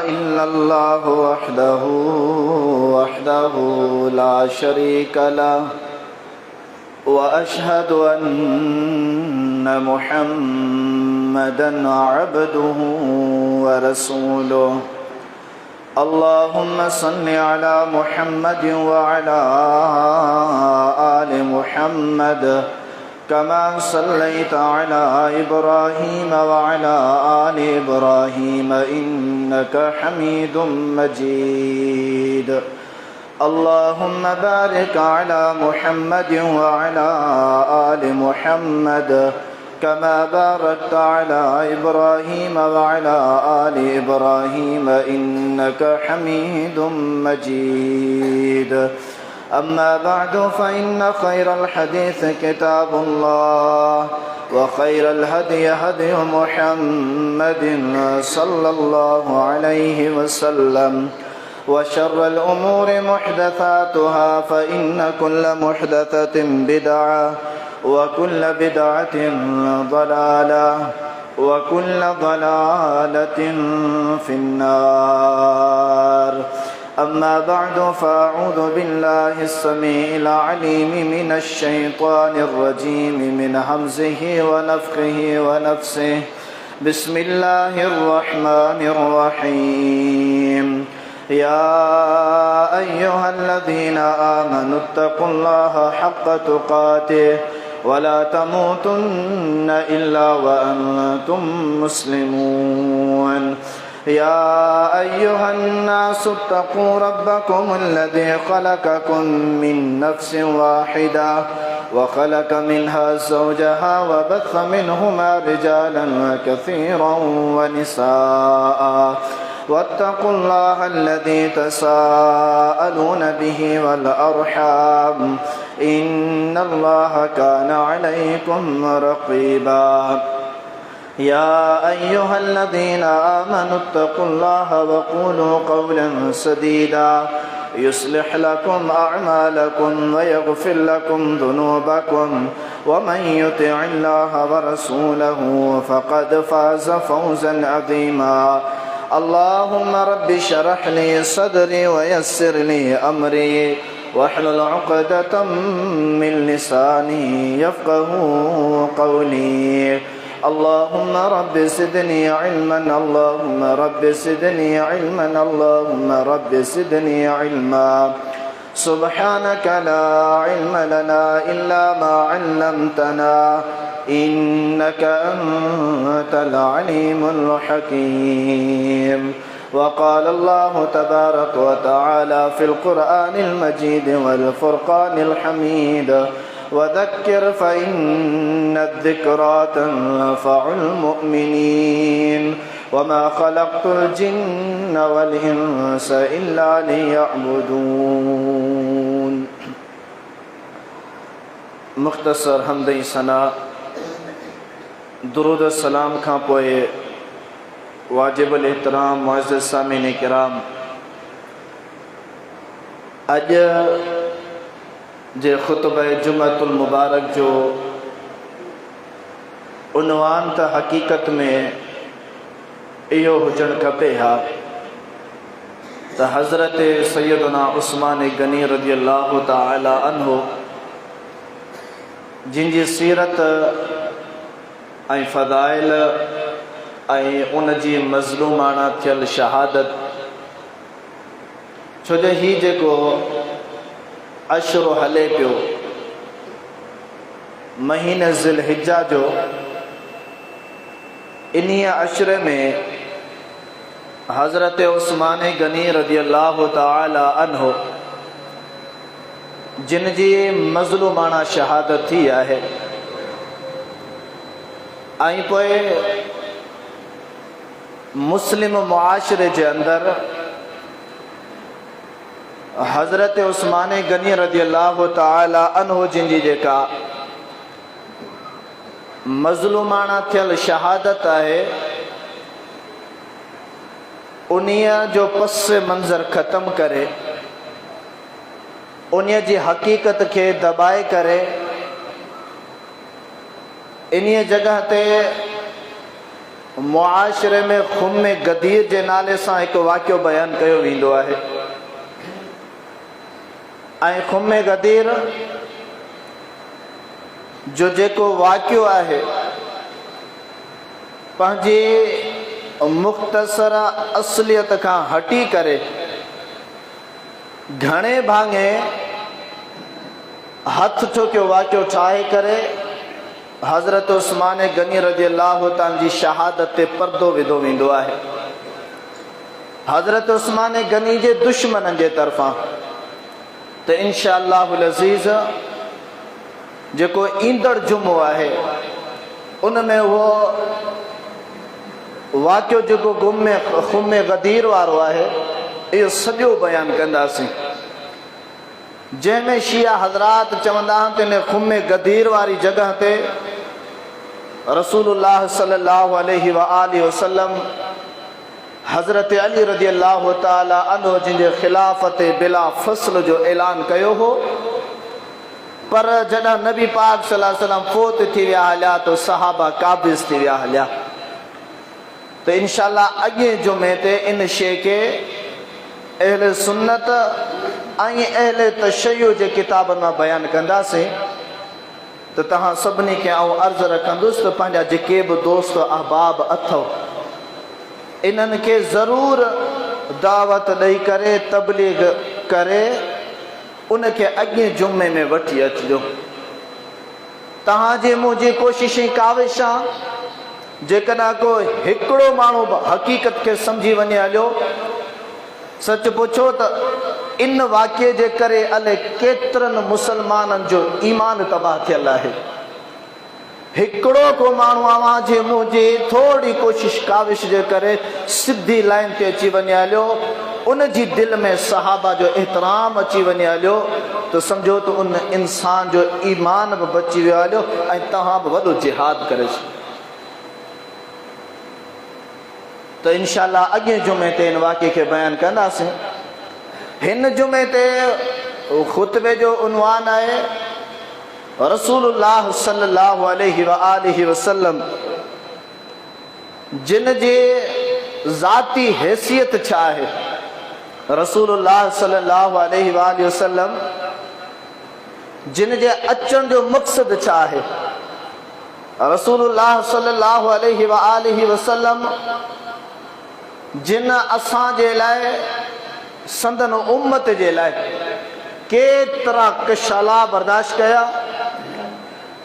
إلا الله وحده لا شريك له وأشهد أن محمدا عبده ورسوله اللهم صل على محمد وعلى آل محمد كما صليت على إبراهيم وعلى آل إبراهيم إنك حميد مجيد اللهم بارك على محمد وعلى آل محمد كما باركت على إبراهيم وعلى آل إبراهيم إنك حميد مجيد أما بعد فإن خير الحديث كتاب الله وخير الهدي هدي محمد صلى الله عليه وسلم وشر الأمور محدثاتها فإن كل محدثة بدعة وكل بدعة ضلالة وكل ضلالة في النار أما بعد فأعوذ بالله السميع العليم من الشيطان الرجيم من همزه ونفخه ونفسه بسم الله الرحمن الرحيم يا أيها الذين آمنوا اتقوا الله حق تقاته ولا تموتن إلا وأنتم مسلمون يا أيها الناس اتقوا ربكم الذي خلقكم من نفس واحدة وخلق منها زوجها وبث منهما رجالا كثيرا ونساء واتقوا الله الذي تساءلون به والأرحام إن الله كان عليكم رقيبا يا أيها الذين آمنوا اتقوا الله وقولوا قولا سديدا يصلح لكم أعمالكم ويغفر لكم ذنوبكم ومن يطع الله ورسوله فقد فاز فوزا عظيما اللهم رب اشرح لي صدري ويسر لي أمري واحلل عقدة من لساني يفقه قولي اللهم رب زدني علما اللهم رب زدني علما اللهم رب زدني علما سبحانك لا علم لنا إلا ما علمتنا إنك أنت العليم الحكيم وقال الله تبارك وتعالى في القرآن المجيد والفرقان الحميد وذكر فإن الذكرى تنفع المؤمنين وما خلقت الجن والإنس إلا ليعبدون مختصر حمد ثنا درود السلام کھاں پوئے واجب الاحترام معزز سامعین کرام اج जे ख़ुतबा जुमअतुल मुबारक जो उनवान त हक़ीक़त में इहो हुजणु खपे हा त हज़रत सैयदना उस्मान गनी रज़ी अल्लाह ताला अन्हु जिन जी सीरत ऐं फ़ज़ाइल ऐं उन जी मज़लूमाना थियल शहादत छो जो ही जेको अशरो हले पियो महीने ज़िलहिज्जा जो इन्ही अशरे में हज़रत उस्मान गनी रज़ी अल्लाह ताला अन्हु जिन जी मज़लूमाना शहादत थी आहे ऐं पोइ मुस्लिम मुआशरे जे अंदर हज़रत उस्मान गनी रज़ी अल्लाह ताला अन्हु जिन जी जेका मज़लूमाना थियल शहादत आहे उन्हीअ जो पस मंज़र ख़त्म करे उन्हीअ जी हक़ीक़त खे दबाए करे इन्हीअ जगह ते मुआशरे में खुम गदीर जे नाले सां हिकु वाक़ियो बयान कयो वेंदो आहे। ऐं खुम गदीर जो जेको वाक़ियो आहे पंहिंजी मुख़्तसर असलियत खां हटी करे घणे भाङे हथ ठोकियो वाक़ियो ठाहे करे हज़रत उस्मान गनी रज़ी अल्लाह ताला जी शहादत ते पर्दो विधो वेंदो आहे। हज़रत उस्मान गनी जे दुश्मननि जे तरफ़ां त इंशा अल्लाहुल अज़ीज़ जेको ईंदड़ जुमो आहे उन में उहो वाक़ियो जेको खुम गदीर वारो आहे इहो सॼो बयानु कंदासीं, जंहिंमें शिया हज़रात चवंदा आहिनि त इन खुम गदीर वारी जॻह ते रसूलुल्लाह सल्लल्लाहु अलैहि वसल्लम हज़रत अली रज़ी अल्लाह ताला अन्हु जिनजे ख़िलाफ़त बिला फ़स्ल जो ऐलान कयो हो, पर जॾहिं नबी पाक सल्लल्लाहु अलैहि वसल्लम फ़ौत थी विया हलिया त सहाबा काबिज़ थी विया हलिया। त इंशाअल्लाह अॻे जुमे ते इन शइ खे अहले सुन्नत ऐं अहले तशय्युअ जे किताबनि मां बयानु कंदासीं। त तव्हां सभिनी खे आउं अर्ज़ु रखंदुसि त पंहिंजा जेके बि दोस्त अहबाब अथव इन्हनि खे ज़रूरु दावत ॾेई करे तबलीग करे उनखे अॻे जुमे में वठी अचिजो। तव्हांजी मुंहिंजी कोशिश काविश आहे जेकॾहिं को हिकिड़ो माण्हू हक़ीक़त खे सम्झी वञे हलियो, सच पुछो त इन वाक़िए जे करे अलाए केतिरनि मुसलमाननि जो ईमान तबाह थियल आहे। हिकिड़ो को माण्हू आवाज़ मुंहिंजी थोरी कोशिश काविश जे करे सिधी लाइन ते अची वञे हलियो, उन जी दिलि में सहाबा जो एहतराम अची वञे हलियो त सम्झो त उन इंसान जो ईमान बि बची वियो हलियो ऐं तव्हां बि वॾो जिहाद करे छॾियो। त इंशाअल्लाह अॻे जुमे ते इन वाक़िए खे बयानु कंदासीं। हिन जुमे ते ख़ुतबे जो उनवान आहे रसूलुल्लाह सल्लल्लाहु अलैहि वसल्लम जिन जी ज़ाती हैसियत छा आहे, रसूलुल्लाह सल्लल्लाहु अलैहि वसल्लम जिन जे अचण जो मक़सद छा आहे, रसूलुल्लाह सल्लल्लाहु अलैहि वसल्लम जिन असांजे लाइ संदन उम्मत जे लाइ केतिरा कशाला बर्दाश्त कया,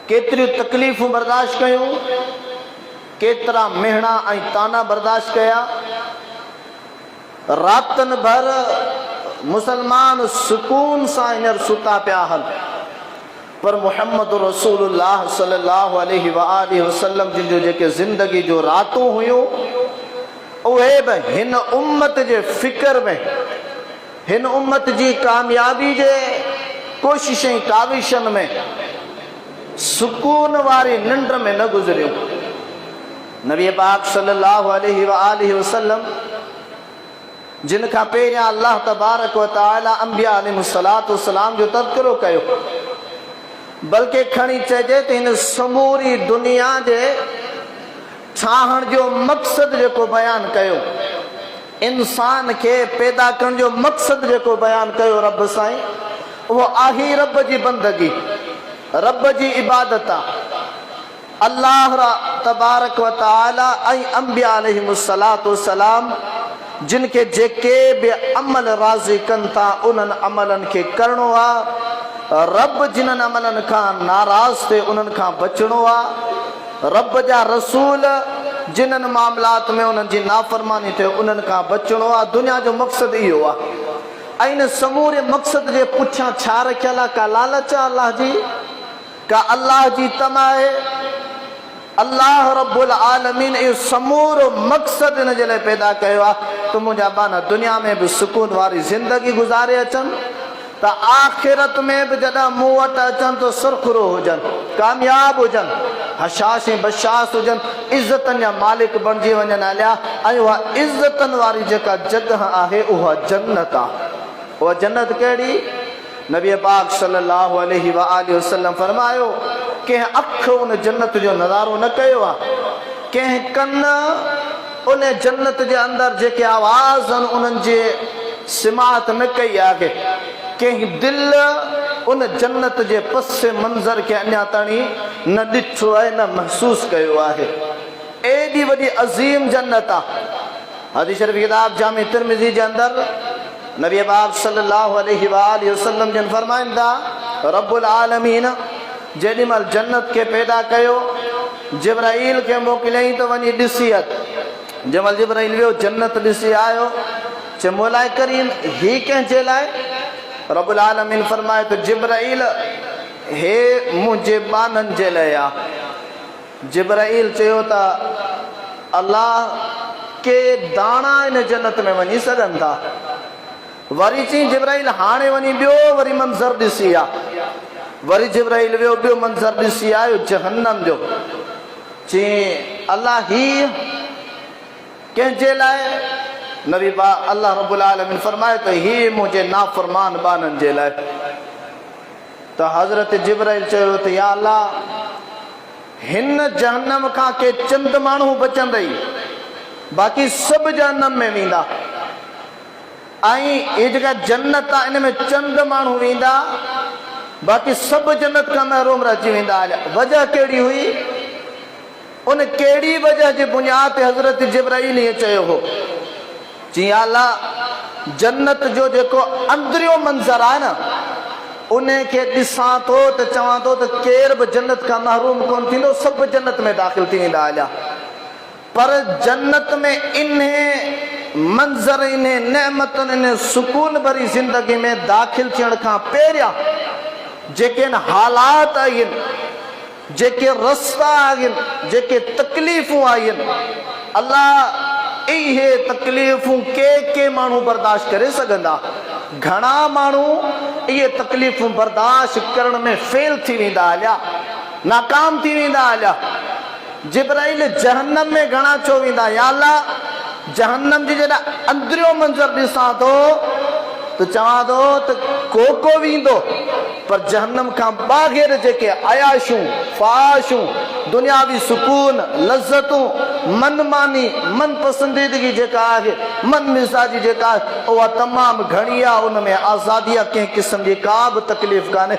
केतिरियूं तकलीफ़ूं बर्दाश्त कयूं, केतिरा मेहणा ऐं ताना बर्दाश्त कया, रातनि भर मुसलमान सुकून सां हींअर सुता पिया हल, पर मुहम्मद रसूलुल्लाह सल्लल्लाहु अलैहि वसल्लम जिन जो जेके ज़िंदगी जो रातूं हुयूं उहे बि हिन उम्मत जे फ़िक्र में, हिन उम्मत जी कामयाबी जे कोशिशें काविशनि में सुकून वारी निंड में न गुज़रियूं। नबी पाक सल्लल्लाहु अलैहि वसल्लम जिन खां पहिरियां अल्लाह तबारक व तआला अंबिया अलैहिस्सलातु वस्सलाम जो तज़किरो कयो, बल्कि खणी चइजे त हिन समूरी दुनिया जे ठाहण जो मक़सद जेको बयानु कयो, इंसान खे पैदा करण जो मक़सद जेको बयानु कयो रब साईं, उहो आहे रब जी बंदगी, रब जी इबादत आहे। अल्लाह तबारक व तआला ऐं अंबिया अलैहिस्सलातु वस्सलाम जिन खे जेके बि अमल राज़ी कनि था उन्हनि अमलनि खे करिणो आहे। रब जिन्हनि अमलनि खां नाराज़ थिए उन्हनि खां बचणो आहे। रब जा रसूल जिन्हनि मामलात में उन्हनि जी नाफ़रमानी थिए उन्हनि खां बचणो आहे। दुनिया जो मक़सदु इहो आहे। ऐं इन समूरे मक़सद जे पुठियां छा रखियल आहे? का लालच आहे अल्लाह जी, का अल्लाह जी तमा आहे? अल्लाह रब्बुल आलमीन इहो समूरो मक़सदु हिन जे लाइ पैदा कयो आहे त मुंहिंजा बाना दुनिया में बि सुकून वारी ज़िंदगी गुज़ारे अचनि, त आख़िरत में बि जॾहिं मूं वटि अचनि त सुरखुरो हुजनि, कामयाब हुजनि, हशाश ऐं बशास हुजनि, इज़तनि जा मालिक बणिजी वञनि हलिया। ऐं उहा इज़तनि वारी जेका जॻह आहे उहा जन्नत आहे। उहा जन्नत कहिड़ी? नबी पाक सल्लल्लाहु अलैहि वसल्लम फरमायो, कंहिं अख उन जन्नत जो नज़ारो न कयो आहे, कंहिं कन उन जन्नत जे अंदरि जेके आवाज़ आहिनि उन्हनि जे सिमात न कई आहे, कंहिं दिल उन जन्नत जे पस मंज़र खे अञा ताईं न ॾिठो आहे न महसूस कयो आहे। एॾी वॾी अज़ीम जन्नत आहे। हदीस शरीफ़ किताब जामे तिरमिज़ी जे अंदरि नबी पाक सल्लल्लाहु अलैहि वसल्लम जन फरमाइनि था, रब्बुल आलमीन जेॾी महिल जन्नत खे पैदा कयो, जिब्राईल खे मोकिलियईं त वञी ॾिसी अच। जंहिं महिल जिब्राईल वियो, जन्नत ॾिसी आयो, चए मौलाए करीम ही कंहिंजे लाइ? रब्बुल आलमीन फरमाए त जिब्राईल हे मुंहिंजे बाननि जे लाइ आहे। जिब्राईल चयो त अल्लाह के दाणा इन जन्नत में वञी सघनि था। वरी चई जिब्राईल हाणे वञी ॿियो वरी मंज़र ॾिसी आ। वरी जिब्राईल वियो, ॿियो मंज़र ॾिसी आयो जहन्नम जो। चई अल्लाह ही कंहिंजे लाइ? नबी पाक अल्लाह रब्बुल आलमीन फरमाए त ही मुंहिंजे नाफ़रमान बाननि जे लाइ। त हज़रत जिब्राईल चयो त या अल्लाह, हिन जहन्नम खां के चंद माण्हू बचंदई, बाक़ी सभु जहन्नम में वेंदा। ऐं ये जेका जन्नत आहे इन में चंद माण्हू वेंदा, बाक़ी सभु जन्नत खां महरूम रहिजी वेंदा। वजह कहिड़ी हुई? उन कहिड़ी वजह जे बुनियाद ते हज़रत जिब्राईल इएं चयो हो? जी अल्लाह, जन्नत जो जेको अंदरियो मंज़र आहे न, उन खे ॾिसां थो त चवां थो त केर बि जन्नत खां महरूम कोन थींदो, सभु जन्नत में दाख़िल थी वेंदा हलिया। पर जन्नत में इन मंज़र, इन नेमतनि, इन सुकून भरी ज़िंदगी में दाख़िल थियण खां पहिरियां जेके हालात आहिनि, जेके रस्ता आहिनि, जेके तकलीफ़ूं आहिनि, अल्लाह इहे तकलीफ़ूं के माण्हू बर्दाश्त करे सघंदा। घणा माण्हू इहे तकलीफ़ूं बर्दाश्त करण में फेल थी वेंदा हलिया, नाकाम थी वेंदा हलिया। जिब्राईल जहन्नम में घणा छो वेंदा? या अल्लाह, जहन्नम जी जॾहिं अंदरियो मंज़र ॾिसां थो त चवां थो त को वेंदो, पर जहन्नम खां ॿाहिरि जेके अयाशूं, फ़ाशूं, दुनियावी सुकून, लज़तूं, मनमानी, मन पसंदीदगी जेका आहे, मन मिज़ाजी जेका आहे, उहा तमामु घणी आहे। उन में आज़ादी आहे, कंहिं क़िस्म जी का बि तकलीफ़ कान्हे।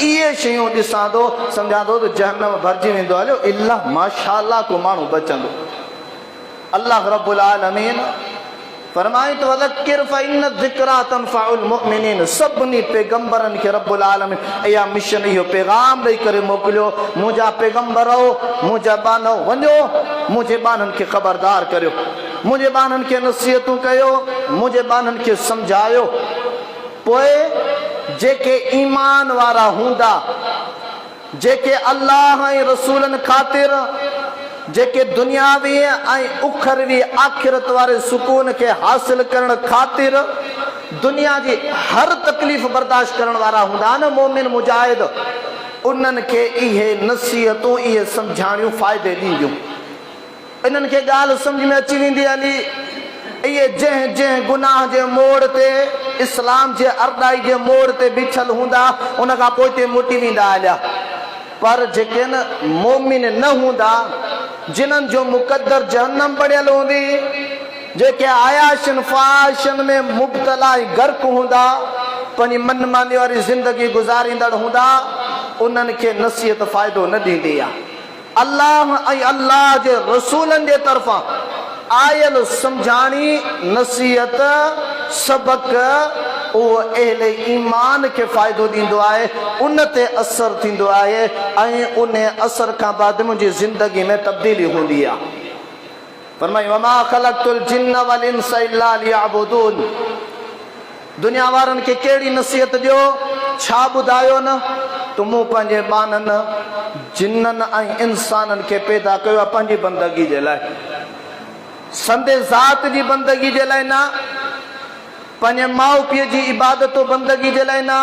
इहे शयूं ॾिसां थो सम्झां थो त जहन्नम भरिजी वेंदो हलियो, इल्ला माशाअल्लाह को माण्हू बचंदो। अल्लाह रब्बुल आलमीन फरमाए तो वज़क्किर फ़इन्न ज़िक्रा तनफ़उल मुमिनीन। सभिनी पैगंबरनि खे रब्बुल आलमीन इहा मिशन, इहो पैगाम ॾेई करे मोकिलियो, मुंहिंजा पैगंबर हो, मुंहिंजा बानो, वञो मुंहिंजे बाननि खे ख़बरदार करियो, मुंहिंजे बाननि खे नसीहतूं कयो, मुंहिंजे बाननि खे सम्झायो। पोइ जेके ईमान वारा हूंदा, जेके अल्लाह ऐं रसूलनि ख़ातिर, जेके दुनियावी ऐं उखरवी आख़िरत वारे सुकून खे हासिल करण ख़ातिर दुनिया जी हर तकलीफ़ बर्दाश्त करण वारा हूंदा न मोमिन मुजाहिद, उन्हनि खे इहे नसीहतूं, इहे सम्झाणियूं फ़ाइदे ॾींदियूं। इन्हनि खे ॻाल्हि सम्झ में अची वेंदी हली। इहे जंहिं गुनाह जे मोड़ ते, इस्लाम जे अरदाई जे मोड़ ते बीठल हूंदा, उन खां पोइ ते मोटी वेंदा हलिया। पर जेके न मोमिन न हूंदा, जिन्हनि जो मुक़द्दर जहन्नम पढ़ियल हूंदी, जेके आयाशन फ़ाशन में मुब्तला गर्क हूंदा, पंहिंजी मनमानी वारी ज़िंदगी गुज़ारींदड़ हूंदा, उन्हनि खे नसीहत फ़ाइदो न ॾींदी आहे। अल्लाह ऐं अल्लाह जे रसूलनि जे तरफ़ां आयल सम्झाणी नसीहत सबक उहो अहले ईमान खे फ़ाइदो ॾींदो आहे, उन ते असर थींदो आहे ऐं उन असर खां बाद मुंहिंजी ज़िंदगी में तब्दीली हूंदी आहे। फरमाई वमा ख़लक़तुल जिन्न वल इंस इल्ला लियअबुदून। दुनिया वारनि खे कहिड़ी नसीहत ॾियो, छा ॿुधायो न त मूं पंहिंजे बाननि, जिन्ननि ऐं इंसाननि खे पैदा कयो आहे पंहिंजी बंदगी जे लाइ, संदे ज़ात जी बंदगी जे लाइ न, पंहिंजे माउ पीउ जी इबादत बंदगी जे लाइ न,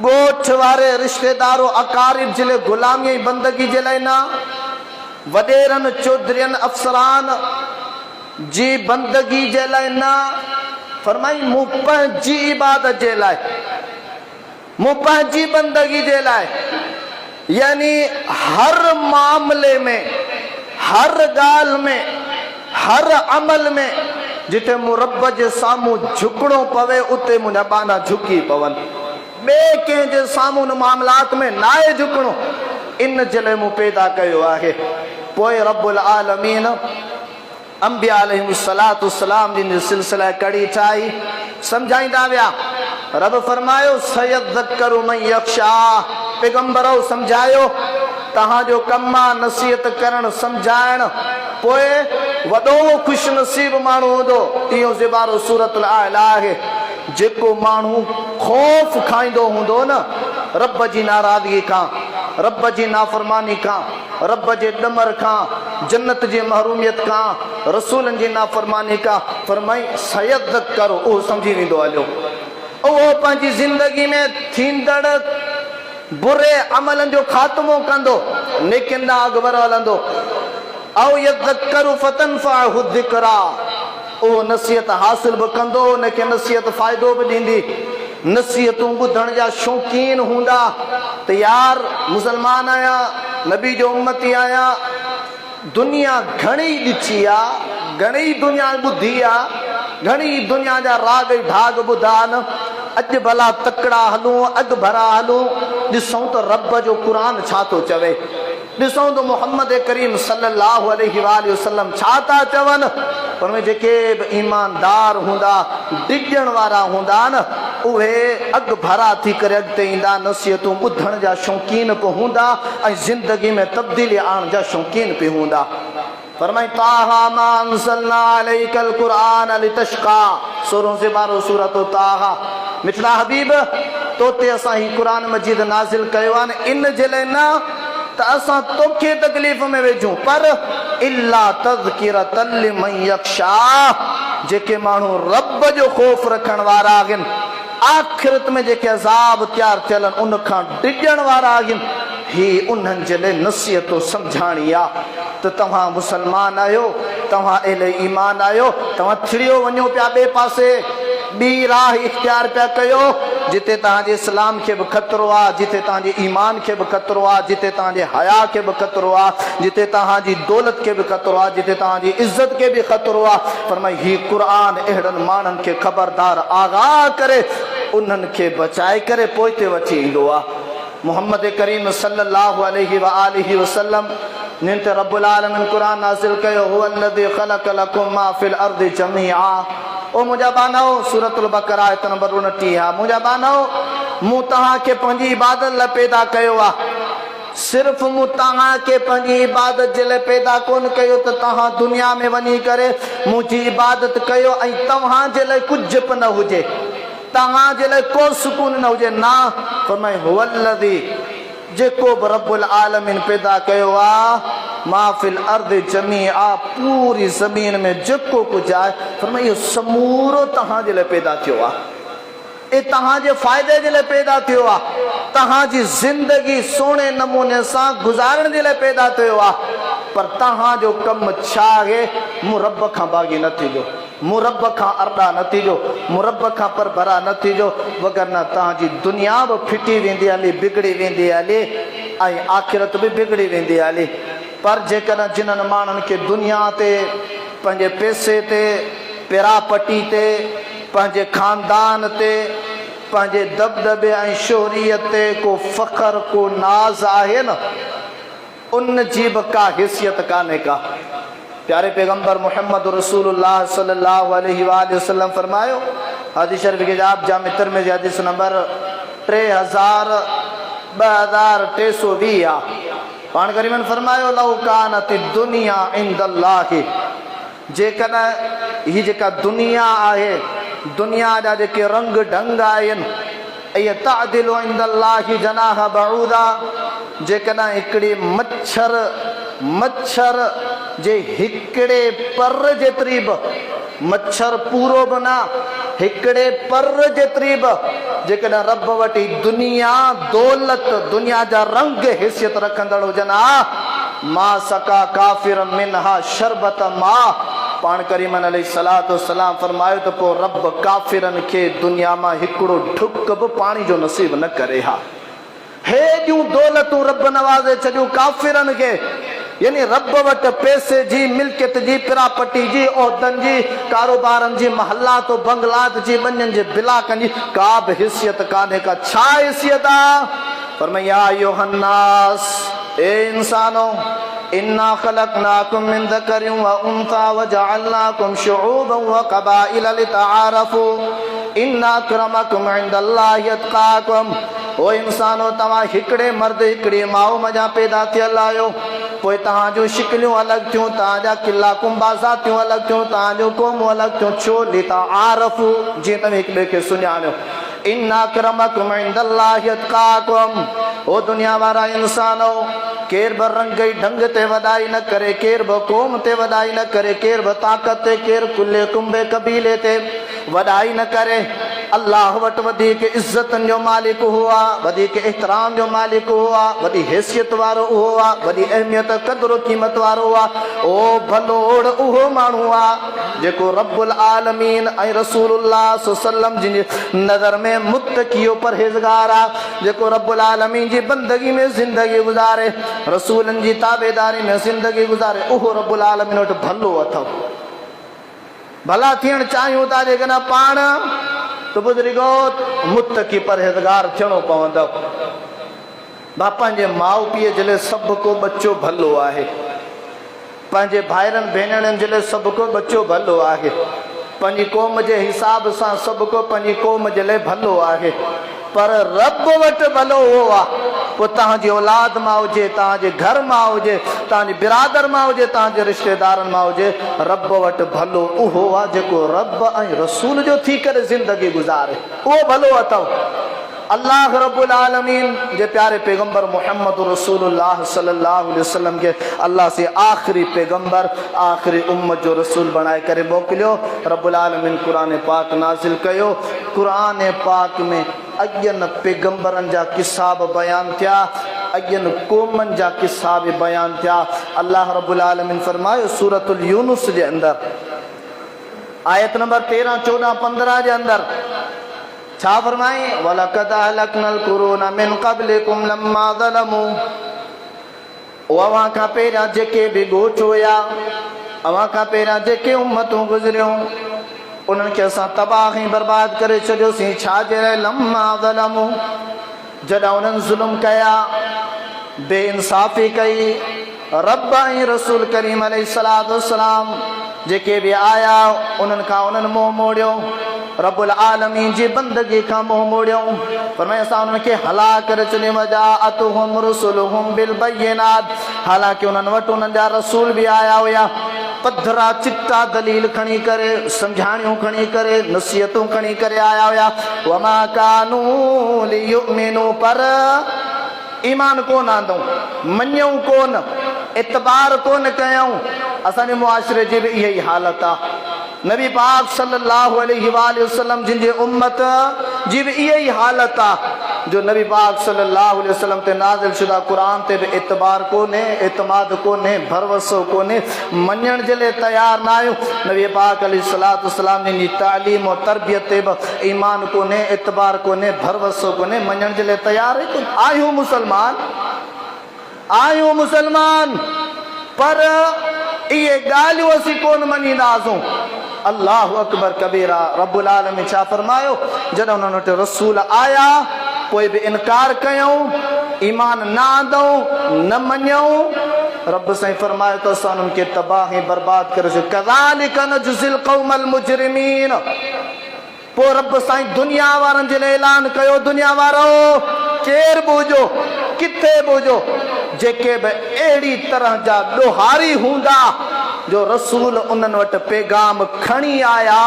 ॻोठ वारे रिश्तेदारो अकारिब जे लाइ ग़ुलामी बंदगी जे लाइ न, वॾेरनि चौधरियुनि अफ़सरान जी बंदगी जे लाइ न। फरमाई मूं पंहिंजी इबादत जे लाइ, मूं पंहिंजी बंदगी जे लाइ, यानी हर मामले में हर ॻाल्हि में, हर अमल में जिथे मूं रब जे साम्हूं झुकणो पवे उते मुंहिंजा बाना झुकी पवनि। ॿिए कंहिंजे साम्हूं मामलात में नाहे झुकणो, इन जे लाइ मूं पैदा कयो आहे। पोइ रब्बुल आलमीन अंबिया अलैहिस्सलातु वस्सलाम जिन सिलसिला कड़ी ठाही, समझाईंदा विया। रब फरमायो सयज़्ज़करु मन यख्शा, पैगंबरो समझायो तहांजो कम आहे नसीहत करण समझाइण। पोइ वॾो खुश नसीब माण्हू हूंदो, इहो ज़िबारो सूरतुल आला आहे, जेको माण्हू ख़ौफ़ खाईंदो हूंदो न रब जी नाराज़गी खां, रब जी नाफ़रमानी खां, रब जे ॾमर खां, जन्नत जी महरूमियत खां, रसूलनि जी नाफ़रमानी खां। फरमाई सयज़्ज़करु, उहो सम्झी वेंदो हलियो। उहो पंहिंजी ज़िंदगी में थींदड़ बुरे अमलनि जो ख़ात्मो कंदो, नेकिन ॾांहुं अॻु हलंदो। औ यज़्ज़करु फ़तनफ़अहु ज़िक्रा, उहो नसीहत हासिल बि कंदो, उनखे नसीहत फ़ाइदो बि ॾींदी। नसीहतूं ॿुधण जा शौक़ीन हूंदा त यार मुसलमान आहियां, नबी जो उम्मती आहियां, दुनिया घणी ॾिठी आहे, घणी दुनिया ॿुधी आहे, घणी दुनिया जा राग ढाग ॿुधा आहिनि। अॼु भला तकड़ा हलूं, अॻु भरा हलूं, ॾिसूं त रब जो क़ुरान छा थो चवे, ॾिसूं त मुहम्मद करीम सल्लल्लाहु अलैहि वसल्लम छा था चवनि। पर में जेके बि ईमानदार हूंदा, डिॼण वारा हूंदा न, उहे अॻु भरा थी करे अॻिते ईंदा, नसीहतूं ॿुधण जा शौक़ीन बि हूंदा ऐं ज़िंदगी में तब्दीली आणण जा शौक़ीन बि हूंदा। फरमाई ताहा मा अंज़लना अलैकल क़ुरान लितश्क़ा, सूरह से 12 सूरत ताहा। मिठड़ा हबीब, तोते असां ही क़ुरान मजीद नाज़िल कयो आहे न इन जे लाइ न त असां तोखे तकलीफ़ में वेझूं, पर इल्ला तज़किरतन लिमन यख्शा, जेके माण्हू रब जो ख़ौफ़ रखण वारा आहिनि, आख़िरत में जेके अज़ाब तैयार थियल आहिनि उन खां डिॼण वारा आहिनि, ही उन्हनि जे लाइ नसीहत सम्झाणी आहे त तव्हां मुसलमान आहियो, तव्हां अहले ईमान आहियो, तव्हां छिड़ियो वञो पिया ॿिए पासे, ॿी राह इख्तियार पिया कयो, जिते तव्हांजे इस्लाम खे बि ख़तरो आहे, जिते तव्हांजे ईमान खे बि ख़तरो आहे, जिते तव्हांजे हया खे बि ख़तरो आहे, जिते तव्हांजी दौलत खे बि ख़तरो आहे, जिते तव्हांजी इज़त खे बि ख़तरो आहे। फरमाई ही क़ुरान अहिड़नि माण्हुनि खे ख़बरदार आगाह करे उन्हनि खे बचाए करे पोइ ते वठी ईंदो आहे। मुहम्मद करीम सल्लल्लाहु अलैहि वसल्लम जिन ते रब्बुल आलमीन क़ुरान नाज़िल कयो, हुवल्लज़ी ख़लक़ लकुम मा फ़िल अर्दि जमीआ। ओ मुंहिंजा बानओ, सूरतुल बक़रा आयत नंबर 29 आहे। मुंहिंजा बानओ, मूं तव्हांखे पंहिंजी इबादत लाइ पैदा कयो आहे, सिर्फ़ मूं तव्हांखे पंहिंजी इबादत जे लाइ पैदा कोन कयो त तव्हां दुनिया में वञी करे मुंहिंजी इबादत कयो ऐं तव्हांजे लाइ कुझु बि न हुजे, तव्हांजे लाइ को सुकून न हुजे, न। फरमाए हुवल्लज़ी, जेको बि रब्बुल आलमीन पैदा कयो आहे, मा फिल अर्द जमीआ, पूरी ज़मीन में जेको कुझु आहे, फरमाए इहो समूरो तव्हांजे लाइ पैदा थियो आहे, ए तव्हांजे फ़ाइदे जे लाइ पैदा थियो आहे, तव्हांजी ज़िंदगी सुहिणे नमूने सां गुज़ारण जे लाइ पैदा थियो आहे। पर तव्हांजो कमु छा आहे, मूं रब खां बाग़ी न थीजो, मूं रब खां अरड़ा न थीजो, मूं रब खां परभरा न थीजो, वगरना तव्हांजी दुनिया बि फिटी वेंदी हली, बिगड़ी वेंदी हली ऐं आख़िरत बि बिगड़ी वेंदी हली। पर जेकॾहिं जिन्हनि माण्हुनि खे दुनिया ते, पंहिंजे पैसे ते, पिरापटी ते, पंहिंजे ख़ानदान ते, पंहिंजे दबदबे ऐं शोहरियत ते को फ़ख्र, को नाज़ आहे न, उन जी बि का हैसियत कान्हे का। प्यारे पैगंबर मोहम्मद रसूलुल्लाह सल्लल्लाहु अलैहि वसल्लम फरमायो, हदीस शरीफ के जवाब जामे तिरमिज़ी हदीस नंबर 2320 पाण करीमन फरमायो, लौ कानत दुनिया इंदल्लाहि, जेकॾहिं ही जेका दुनिया आहे, दुनिया जा जेके रंग ढंग आहिनि, ऐं तादिलु इंदल्लाहि जनाह बऊदा, जेकॾहिं हिकिड़ी मच्छर जे हिकिड़े पर जेतिरी बि, मच्छर पूरो बि न, हिकिड़े पर जेतिरी बि जेकॾहिं रब वटि दुनिया, दौलत, दुनिया जा रंग हैसियत रखंदड़ हुजनि, मा सका काफ़िर मिनहा शरबत मा, पाण करीमन अलैहिस्सलातु वस्सलाम फरमायो त पोइ रब काफ़िरनि खे दुनिया मां हिकिड़ो ढुक बि पाणी जो नसीब न करे हा। हेॾियूं दौलतूं रब नवाज़े छॾियूं काफ़िरनि खे, यानी रब वट पैसे जी, मिल्कियत जी, प्रॉपर्टी जी, औहदन जी, कारोबारन जी, महलात बंगलात जी, बन्यन जी, बिलाकन जी का भी हिस्सियत काने का। छा हिस्सियत आ? फरमाया योहन्नास, ए इंसानो, इन्ना खलकनाकुम मिन ज़करिन व उन्सा व जअलनाकुम शुऊबन व क़बाइल लितआरफू इन्ना अक्रमकुम इंदल्लाहि अत्क़ाकुम। ओ इंसानो, तव्हां हिकिड़े मर्द हिकिड़ी माउ मजा पैदा थियल आहियो, पोइ तव्हांजूं शिकिलियूं अलॻि थियूं, तव्हांजा किला कुंबा ज़ातियूं अलॻि थियूं, तव्हांजूं क़ौमूं अलॻि थियूं। छो? लितआरफू, जीअं तव्हां हिक ॿिए खे सुञाणियो। इन्ना अक्रमकुम इंदल्लाहि अत्क़ाकुम। ओ दुनिया वारा इंसानो, केर बि रंग ई ढंग ते वॾाई न करे, केर बि क़ौम ते वॾाई न करे, केर बि ताक़त ते, केर कुल्ले कुंबे कबीले ते वॾाई न करे। अल्लाह वटि वधीक इज़तनि जो मालिक हुआ, वधीक एहतराम जो मालिक हुआ, वॾी हैसियत वारो उहो आहे, वॾी अहमियत क़दुरु क़ीमत वारो आहे। ओ भलोड़ उहो माण्हू आहे जेको रब्बुल आलमीन ऐं रसूलुल्लाह सल्लल्लाहु अलैहि वसल्लम जी नज़र में मुत्तक़ी परहेज़गार आहे, जेको रब्बुल आलमीन जी बंदगी में ज़िंदगी गुज़ारे, रसूलनि जी ताबेदारी में ज़िंदगी गुज़ारे, उहो रब्बुल आलमीन वटि भलो अथव। भला थियण चाहियूं था जेकॾहिं पाण तो बुजुर्गो मुत्तक़ी परहेज़गार थियणो पवंदव। पंहिंजे माउ पीउ जे लाइ सभु को बच्चो भलो आहे, पंहिंजे भाइरनि भेनरनि जे लाइ सभु को बच्चो भलो आहे, पंहिंजी क़ौम जे हिसाब सां सभु को पंहिंजी क़ौम जे लाइ भलो आहे। पर रब वटि भलो उहो आहे, पोइ तव्हांजी औलाद मां हुजे, तव्हांजे घर मां हुजे, तव्हांजी बिरादर मां हुजे, तव्हांजे रिश्तेदारनि मां हुजे, रब वटि भलो उहो आहे जेको रब ऐं रसूल जो थी करे ज़िंदगी गुज़ारे, उहो भलो अथव। अल्लाह रब्बुल आलमीन जे प्यारे पैगंबर मोहम्मद रसूलुल्लाह सल्लल्लाहु अलैहि वसल्लम के अल्लाह से आखिरी पैगंबर, आखिरी उम्मत जो रसूल बनाए करे मोकिलियो। रब्बुल आलमीन कुरान पाक नाज़िल कयो। कुरान पाक में अयन पैगंबरनि जा किस्सा बयान थिया, अयन क़ौमनि जा किस्सा बि बयान थिया। अल्लाह रब्बुल आलमीन फरमायो सूरतुल यूनुस जे अंदर आयत नंबर 13, 14, 15 जे अंदर छा फरमाई? वलक़द अहलकनल कुरून मिन क़ब्लिकुम लम्मा ज़लमू। अवां खां पहिरियां जेके बि ॻोठ हुया, अवां खां पहिरियां जेके उम्मतूं गुज़रियूं, उन्हनि खे असां तबाह ऐं बर्बाद करे छॾियोसीं। छाजे लाइ? लम्मा ज़लमू, जॾहिं उन्हनि ज़ुल्म कया, बेइंसाफ़ी कई। रब ऐं रसूल करीम अलैहिस्सलातु वस्सलाम जेके बि आया, उन्हनि खां उन्हनि मुंहुं मोड़ियो, रब्बुल आलमीन जी बंदगी खां मुंहुं मोड़ियो। फरमाया असां उन्हनि खे हलाक करे छॾियो। वजाअतुहुम रुसुलुहुम बिल बय्यिनात, हालांकि उन्हनि वटि उन्हनि जा रसूल बि आया हुया, पधरा चिट्टा दलील खणी करे, सम्झाणियूं खणी करे, नसीहतूं खणी करे आया हुया। वमा कानू लियुमिनू, पर ईमान कोन आंदऊं, मञूं कोन, इतबार कोन कयूं। असांजे मुआशिरे जी बि इहा ई हालत आहे। नबी पाक सल्लल्लाहु अलैहि वसल्लम जिन जे उम्मत जी बि इहा ई हालत आहे जो नबी पाक सल्लल्लाहु अलैहि वसल्लम ते नाज़िल शुदा क़ुरान ते बि एतबार कोन्हे, एतमाद कोन्हे, भरवसो कोन्हे, मञण जे लाइ तयार न आहियूं। नबी पाक अलैहिस्सलातु वस्सलाम जी तालीम और तरबियत ते बि ईमान कोन्हे, एतबार कोन्हे, भरवसो कोन्हे, मञण जे लाइ तयार आहियूं। मुसलमान पर इहे ॻाल्हियूं असीं कोन मञींदासूं। अल्लाहु अकबर कबीरा। रब्बुल आलमीन छा फरमायो? जॾहिं उन्हनि वटि रसूल आया, पोइ बि इनकार कयूं, ईमान न आंदऊं, न मञूं। रब साईं फरमायो त असां उन्हनि खे तबाह ऐं बर्बाद करे छॾियो। कज़ालिक नजज़िल क़ौमल मुजरिमीन। पोइ रब साईं दुनिया वारनि जे लाइ ऐलान कयो, दुनिया वारो केर बि हुजो, किथे बि हुजो, जेके बि अहिड़ी तरह जा ॾोहारी हूंदा जो रसूल उन्हनि वटि पैगाम खणी आया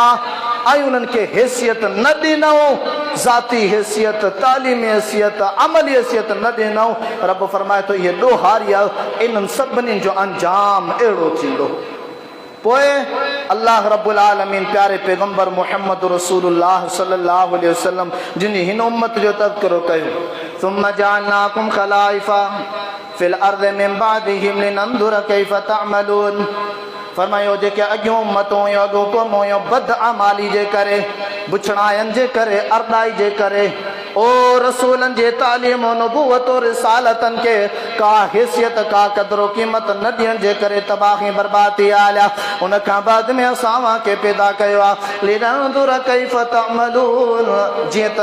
ऐं उन्हनि खे हैसियत न ॾिनऊं, ज़ाती हैसियत, तालीमी हैसियत, अमली हैसियत न ॾिनऊं। रब फरमाए थो इहे ॾोहारी आहे, इन्हनि सभिनी जो अंजाम अहिड़ो थींदो। पोइ अल्लाह रब्बुल आलमीन प्यारे पैगंबर मोहम्मद रसूलुल्लाह सल्लल्लाहु अलैहि वसल्लम जिन हिन उम्मत जो तज़किरो कयो। सुम्मा जअलनाकुम खलाइफा फिल अर्ज़ मिन बादिहिम लिनंजुर कैफ़ तअमलून। फरमायो जेके अॻियों उम्मतूं हुयूं, अॻो क़ौम हुयूं, बद अमाली जे करे, बुछड़ाइनि जे करे, अरदाई जे करे, ओ रसूलन जे तालीम नबूवत और रिसालतन के का हैसियत का कदरो क़ीमत न ॾियण जे करे तबाही बर्बादी आया उन खां बाद में असां के पैदा कयो आहे लिनंदुर कैफ़ तअमलून जीअं त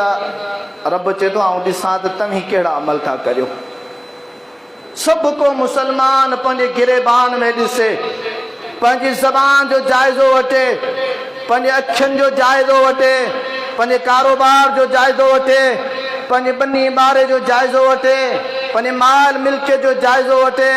रब चए थो आउं ॾिसां त तव्हीं कहिड़ा अमल था करियो। सभु को मुसलमान पंहिंजे गिरेबान में ॾिसे, पंहिंजी ज़बान जो जाइज़ो वठे, पंहिंजे अखियुनि जो जाइज़ो वठे, पंहिंजे कारोबार जो जाइज़ो वठे, पंहिंजे बनी ॿारे जो जाइज़ो वठे, पंहिंजे माल मिल्क जो जाइज़ो वठे,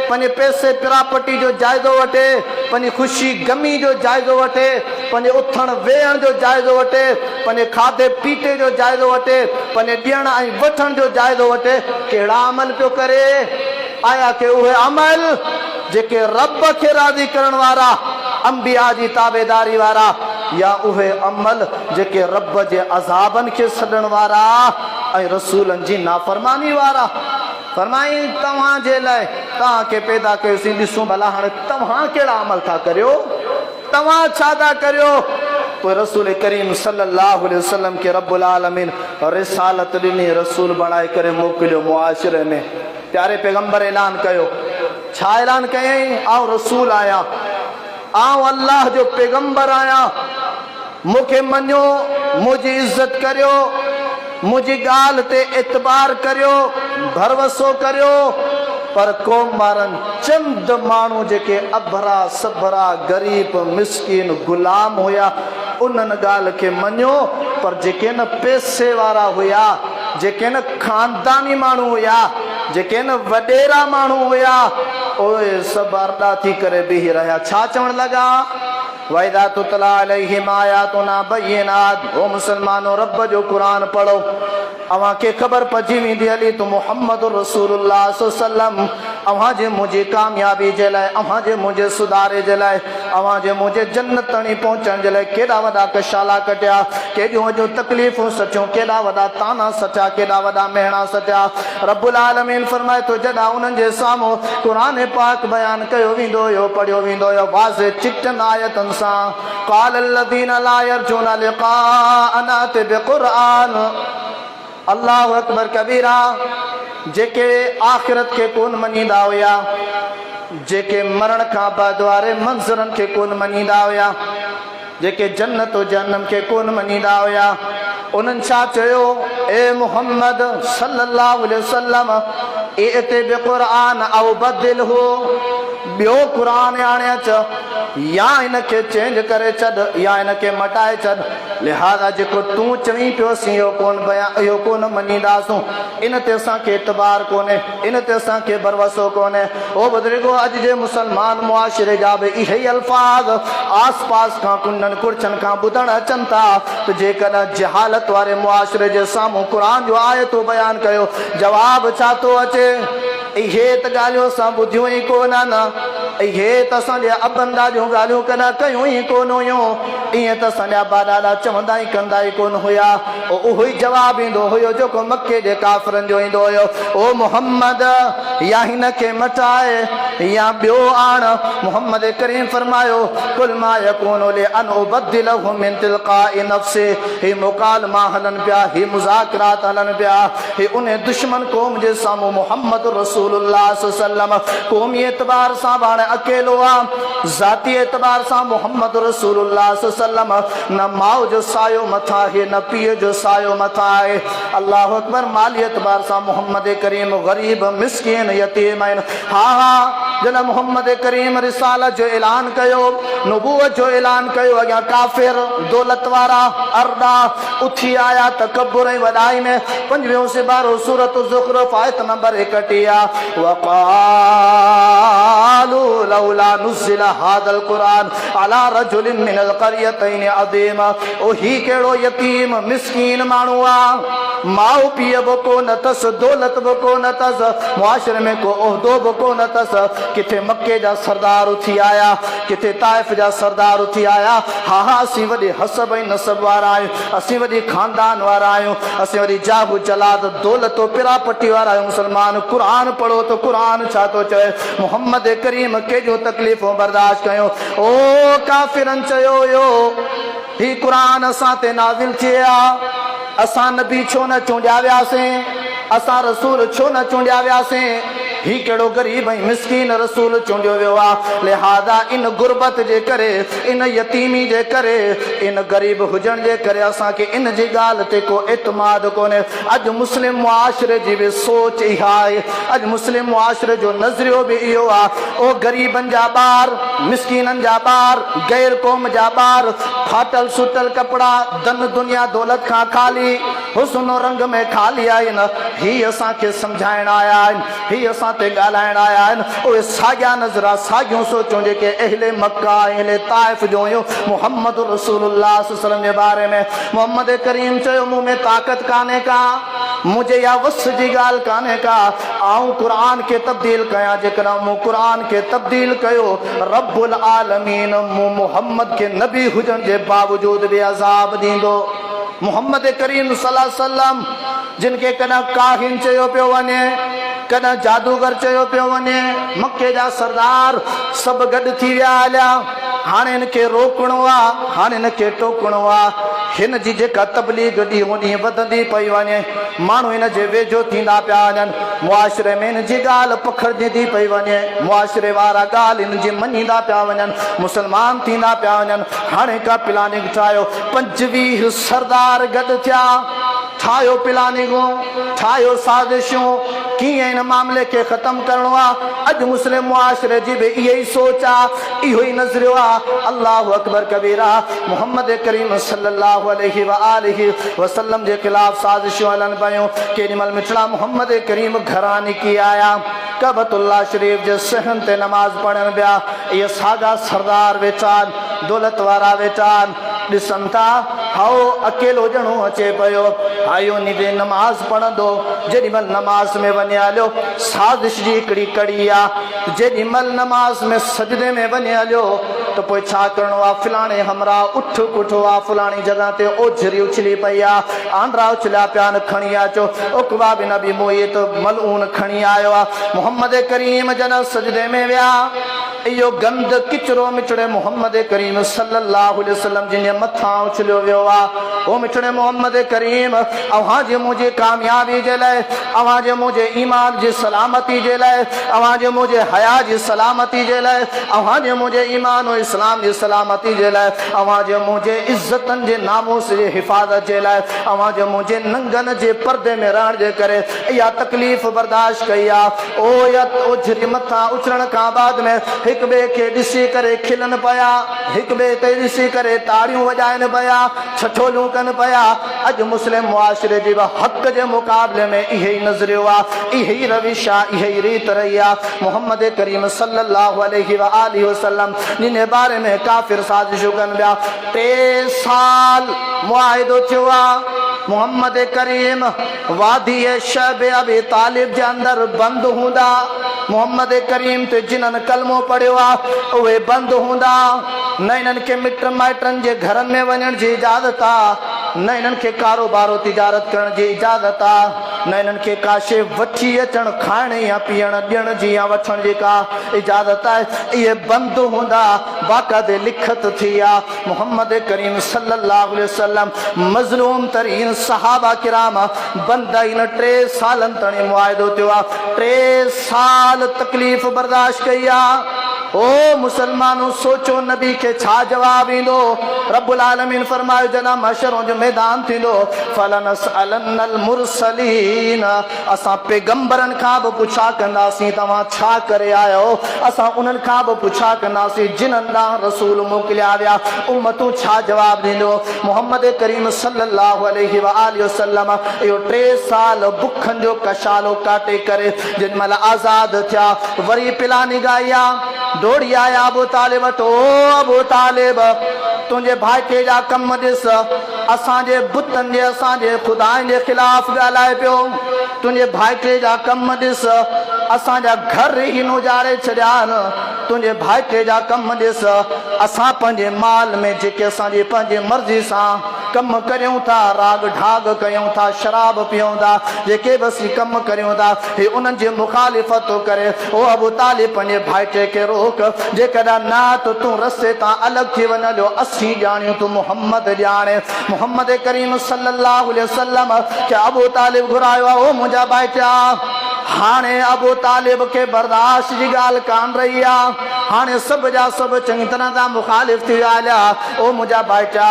पंहिंजे पैसे प्रापर्टी जो जाइज़ो वठे, पंहिंजी ख़ुशी गमी जो जाइज़ो वठे, पंहिंजे उथण वेहण जो जाइज़ो वठे, पंहिंजे खाधे पीते जो जाइज़ो वठे, पंहिंजे ॾियण ऐं वठण जो जाइज़ो वठे। कहिड़ा अमल पियो करे? आया के उहे अमल जेके रब खे राज़ी करण वारा, अंबिया जी ताबेदारी वारा, या उहे अमल जेके रब जे अज़ाबनि खे सॾण वारा ऐं रसूलनि जी नाफ़रमानी वारा। फरमाई तव्हां जे लाइ तव्हांखे पैदा कयोसीं, ॾिसूं भला हाणे तव्हां कहिड़ा अमल था करियो, तव्हां छा था करियो? पोइ रसूल करीम सल्लल्लाहु अलैहि वसल्लम खे रब्बुल आलमीन रिसालत ॾिनी, रसूल बणाए करे मोकिलियो मुआशिरे में। प्यारे पैगंबर ऐलान कयो, छा ऐलान कयईं? आउं रसूल आहियां, आउं अल्लाह जो पैगंबर आहियां, मूंखे मञो, मुंहिंजी इज़त करियो, मुंहिंजी ॻाल्हि ते एतबार करियो, भरवसो करियो। पर क़ौम वारनि चंद माण्हू जेके अभरा सभरा गरीब मिस्किन गुलाम हुया उन्हनि ॻाल्हि खे मञियो, पर जेके न पैसे वारा हुया, जेके न ख़ानदानी माण्हू हुया, जेके न वॾेरा माण्हू हुया, उहे सभु अरड़ा थी करे बीही रहिया। छा चवण लॻा? वइदा तुतला अलैहिम आयातुना बय्यिनात। ओ मुसलमानो, रब जो क़ुरान पढ़ो, अवां खे ख़बर पइजी वेंदी हली त मुहम्मद रसूलुल्लाह सल्लल्लाहु अवां जे मुंहिंजी कामयाबी जे लाइ, अवां जे मुंहिंजे सुधारे जे लाइ, अवां जे मुंहिंजे जन्नत ताईं पहुचण जे लाइ केॾा वॾा कशाला कटिया, केॾियूं वॾियूं तकलीफ़ूं सटियूं, केॾा वॾा ताना सटिया, केॾा वॾा मेहणा सटिया। रब्बुल आलमीन फरमाए थो, जॾहिं उन्हनि जे साम्हूं क़ुरान पाक बयान कयो वेंदो हुयो, पढ़ियो वेंदो हुयो वाज़े चिटनि आयतुनि सां, क़ाल अल्लज़ीना ला यरजूना लिक़ाअना बिक़ुरआन। अल्लाहु अकबर कबीरा। जेके आख़िरत के कोन मञींदा हुया, जेके मरण खां बाद वारे मंज़रनि खे कोन मञींदा हुया, जेके जन्नत जहन्नम के कोन मञींदा हुया, उन्हनि छा चयो? ए मुहम्मद सल्लल्लाहु अलैहि वसल्लम, इते बिक़ुरआन औ बदिलहु, ॿियो क़ुरान आणे अच, या इनखे चेंज करे छॾ, या इनखे मटाए छॾ। लिहाज़ा जेको तूं चवीं पियो असीं इहो कोन बयां, इहो कोन मञींदासूं, इन ते असांखे एतबार कोन्हे, इन ते असांखे भरवसो कोन्हे। ओ बुज़ुर्गो, अॼु जे मुसलमान मुआशिरे जा बि इहे ई अल्फाज़ आस पास खां कुंडनि कुर्चनि खां ॿुधण अचनि था त जेकॾहिं जहालत वारे मुआशिरे जे साम्हूं क़ुरान जो आयतो बयान कयो, जवाब छा थो अचे? इहे त ॻाल्हियूं असां ॿुधियूं ई कोन आहिनि, इहे त असांजे अबनि ॾाढियूं ॻाल्हियूं कॾहिं कयूं ई कोन हुयूं, ईअं त असांजा ॿा ॾाढा चवंदा ई कंदा ई कोन हुया। उहो ई जवाबु ईंदो हुयो जेको मके जे काफ़िरनि जो ईंदो हुयो, ओ मुहम्मद, या हिन खे मटाए या ॿियो आण। मुहम्मद करीम फरमायो, कुल मा यकूनु ली अन उबद्दिलहु मिन तिलक़ाइ नफ्सी। ही मुकालमा हलनि पिया, ही मुज़ाकिरात हलनि पिया, ही उन दुश्मन क़ौम जे साम्हूं मुहम्मद रसूलुल्लाह सल्लल्लाहु क़ौमी एतबार सां हाणे अकेलो आहे, ज़ाती एतबार सां मुहम्मद रसूलुल्लाह सल्लल्लाहु न माउ जो सायो मथा आहे, न पीउ जो सायो मथा आहे। अल्लाह अकबर। माली एतबार सां मुहम्मद करीम ग़रीब मिस्कीन यतीम आहिनि। हा, जॾहिं मुहम्मद करीम रिसालत जो ऐलान कयो, नबूवत जो ऐलान कयो, अॻियां काफ़िर दौलत वारा अरड़ा उथी आया तकब्बुर ऐं वॾाई में। 5 सिपारो सूरत ज़ुख़्रुफ़ आयत नंबर 31। वक़ालू लौला नुज़्ज़िल हाज़ल क़ुरान अला रजुलिन मिनल क़रयतैन अज़ीम। ओ ही कहिड़ो यतीम मिस्कीन माण्हू आहे, माउ पीउ बि कोन अथसि, दौलत बि कोन अथसि, मुआशिरे में को उहिदो बि कोन अथसि। किथे मके जा सरदार उथी आया, किथे ताइफ़ जा सरदार उथी आया। हा हा, असीं वॾे हसब ऐं नसब वारा आहियूं, असीं वॾी ख़ानदान वारा आहियूं, असीं वॾी जाहु जलाद दौलत पिरापटी वारा आहियूं। मुसलमान, क़ुरान पढ़ो त क़ुरान छा थो चए? मुहम्मद करीम केॾियूं तकलीफ़ूं बर्दाश्त कयूं। ओ काफ़िरनि चयो हुयो, ही क़ुरान असां ते नाज़िल थिए हा, असां नबी छो न चूंडिया वियासीं, असां रसूल छो न चूंडिया वियासीं? ही कहिड़ो ग़रीब ऐं मिसकीन रसूल चूंडियो वियो आहे। लिहाज़ा इन गुरबत जे करे, इन यतीमी जे करे, इन ग़रीब हुजण जे करे असांखे इन जी ॻाल्हि ते को एतमाद कोन्हे। अॼु मुस्लिम मुआशिरे जी बि सोच इहा आहे, अॼु मुस्लिम मुआशिरे जो नज़रियो बि इहो आहे। ओ ग़रीबनि जा ॿार, मिसकीननि जा ॿार, गैर क़ौम जा ॿार, फाटल सुटल कपिड़ा, धन दुनिया दौलत खां ख़ाली, हुस्न रंग में ख़ाली आहिनि। ही असांखे सम्झाइण आया आहिनि, ही असां ते ॻाल्हाइण आया आहिनि। उहे साॻिया नज़रा, साॻियूं सोचूं जेके अहले मक्का, अहले ताइफ़ जो हुयूं मुहम्मद रसूलुल्लाह सल्लल्लाहु अलैहि वसल्लम जे बारे में। मोहम्मद करीम चयो, मूं में ताक़त कान्हे का, मुझे या वस जी ॻाल्हि कान्हे का, आऊं क़ुरान खे तब्दील कयां। जेकॾहिं मूं क़ुरान खे तब्दील कयो, रब्बुल आलमीन मूं मुहम्मद खे नबी हुजण जे बावजूद बि अज़ाब ॾींदो। मुहम्मद करीम सल्लल्लाहु अलैहि वसल्लम जिन खे कॾहिं काहिन चयो पियो वञे, कॾहिं जादूगर चयो पियो वञे, मके जा सरदार सभु गॾु थी विया हलिया। हाणे हिन खे रोकणो आहे, हाणे हिन खे टोकणो आहे। हिन जी जेका तबलीग ॾींहों ॾींहुं वधंदी पई वञे, माण्हू हिन जे वेझो थींदा पिया वञनि, मुआशिरे में हिन जी ॻाल्हि पखड़जंदी पई वञे, मुआशिरे वारा ॻाल्हि हिन जी मञींदा पिया वञनि, मुस्लमान थींदा पिया वञनि। हाणे का प्लानिंग ठाहियो, 25 सरदार गॾु थिया, ठाहियो प्लानिंगूं, ठाहियो साज़िशूं, कीअं हिन मामले खे ख़तमु करिणो आहे। अॼु मुस्लिम मुआशिरे जी बि इहा ई सोच आहे, इहो ई नज़रियो आहे। अल्लाहु अकबर कबीरा। मुहम्मद करीम सल्लल्लाहु अलैहि वसल्लम जे ख़िलाफ़ साज़िशूं हलनि पियूं। केॾीमहिल मिठड़ा मुहम्मद करीम घरां निकिरी आया, कबतुल्लाह शरीफ जे सहन ते नमाज़ पढ़नि पिया। इहे साॻा सरदार वेठा आहिनि, दौलत वारा वेठा आहिनि, ॾिसनि था हाओ अकेलो ॼणो अचे पियो, आयो निदे नमाज़ पढ़ंदो। जेॾीमहिल नमाज़ में वञे हलियो, साज़िश जी हिकिड़ी कड़ी आहे। जेॾीमहिल नमाज़ में सजदे में वञे हलियो त पोइ छा करिणो आहे? फिलाणे हमरा उठ कुठो आहे, फलाणी जॻह ते ओझरी उछली पई आहे, आंड्रा उछलिया पिया आहिनि, खणी अचो। उक़बा बिन अबी मुयत मलऊन खणी आयो आहे। मुहम्मद करीम जन सजदे में विया, इहो गंद किचरो मिठड़े मुहम्मद करीम सल्लल्लाहु अलैहि वसल्लम जिन मथां उछलियो वियो आहे। ओ मिठड़े मुहम्मद करीम, अव्हां जे मुंहिंजी कामयाबी जे लाइ, अव्हां जे मुंहिंजे ईमान जी सलामती जे लाइ, अव्हां जे मुंहिंजे हया जी सलामती जे लाइ, अव्हां जे मुंहिंजे ईमान और इस्लाम जी सलामती जे लाइ, अव्हां जे मुंहिंजे इज़तनि जे नामूस जी हिफ़ाज़त जे लाइ, अव्हां जे मुंहिंजे नंगनि जे पर्दे में रहण जे करे इहा तकलीफ़ बर्दाश्त कई आहे। ओ ओझरी मथां उछलण खां बाद में हिक ॿिए खे ॾिसी करे खिलनि पिया, हिक ॿिए खे ॾिसी करे ताड़ियूं वॼाइनि पिया, छठोलियूं कनि पिया। अॼु मुस्लिम मुआशिरे जे हक़ जे मुक़ाबले में इहे ई नज़रियो आहे, इहे ई रविश आहे, इहे ई रीत रही आहे। मुहम्मद करीम सल्लल्लाहु अलैहि वसल्लम जिन बारे में काफ़िर साज़िशूं कनि पिया। 3 साल मुआहिदो थियो आहे। मुहम्मद करीम वादी शब अबी तालिब जे अंदरि बंदि हूंदा, मुहम्मद करीम ते जिन्हनि कलमो पढ़ियो आहे उहे बंदि हूंदा। न इन्हनि खे मिट माइटनि जे घरनि में वञण जी इजाज़त आहे, न इन्हनि खे कारोबारो तिजारत करण जी इजाज़त आहे, न इन्हनि खे का शइ वठी अचणु खाइण या पीअण ॾियण जी या वठण जी का इजाज़त आहे। इहे बंदि हूंदा, बाक़ाइदे लिखत थी आहे। मुहम्मद करीम सल्लल्लाहु अलैहि वसल्लम मज़लूम तरीन सहाबा किराम बंदि आहिनि। 3 सालनि ताईं मुआहिदो थियो आहे, 3 साल तकलीफ़ बर्दाश्त कई आहे। ओ मुसलमानों, सोचो नबी के छा जवाब ईंदो? रब्बुल आलमीन फरमायो, जना महशरों जो मैदान थींदो, फलनसअलन्नल मुरसलीन, असां पैगंबरनि खां बि पुछा कंदासीं तव्हां छा करे आयो। असां उन्हनि खां बि पुछा कंदासीं जिन्हनि ॾांहुं रसूल मोकिलिया विया, उम्मतूं छा जवाब ॾींदो? मुहम्मद करीम सल्लल्लाहु अलैहि वसल्लम इहो 3 साल बुखनि जो कशालो काटे करे जेॾीमहिल आज़ाद थिया, वरी प्लानिंग आई आहे। दौड़ी आया अबू तालिब वटि। ओ अबू तालिब, तुंहिंजे भाइटे जा कम ॾिस, असांजे बुतनि जे, असांजे खुदानि जे ख़िलाफ़ ॻाल्हाए पियो। तुंहिंजे भाइटे जा कम ॾिस, असांजा घर ही उजाड़े छॾिया आहिनि। तुंहिंजे भाइटे जा कम ॾिस, असां पंहिंजे माल में जेके असांजी पंहिंजी मर्ज़ी सां कम करियूं था, राग ढाग कयूं था, शराब पीऊं था, जेके बि कम करियूं था, हे उन्हनि जी मुखालिफ़त थो करे। ओ अबू तालिब पंहिंजे भाइटे खे रोक, जेकॾहिं न त तूं रस्ते तां अलॻि थी वञो, असीं ॼाणियूं तूं मुहम्मद ॼाणे। मुहम्मद करीम सल्लल्लाहु अलैहि वसल्लम खे अबू तालिब घुरायो आहे, ओ मुंहिंजा भाइटा। हाणे अबू तालिब खे बर्दाश्त जी ॻाल्हि कान रही आहे। हाणे सभु जा सभु चङी तरह सां मुखालिफ़ थी विया हलिया। ओ मुंहिंजा भाइटा,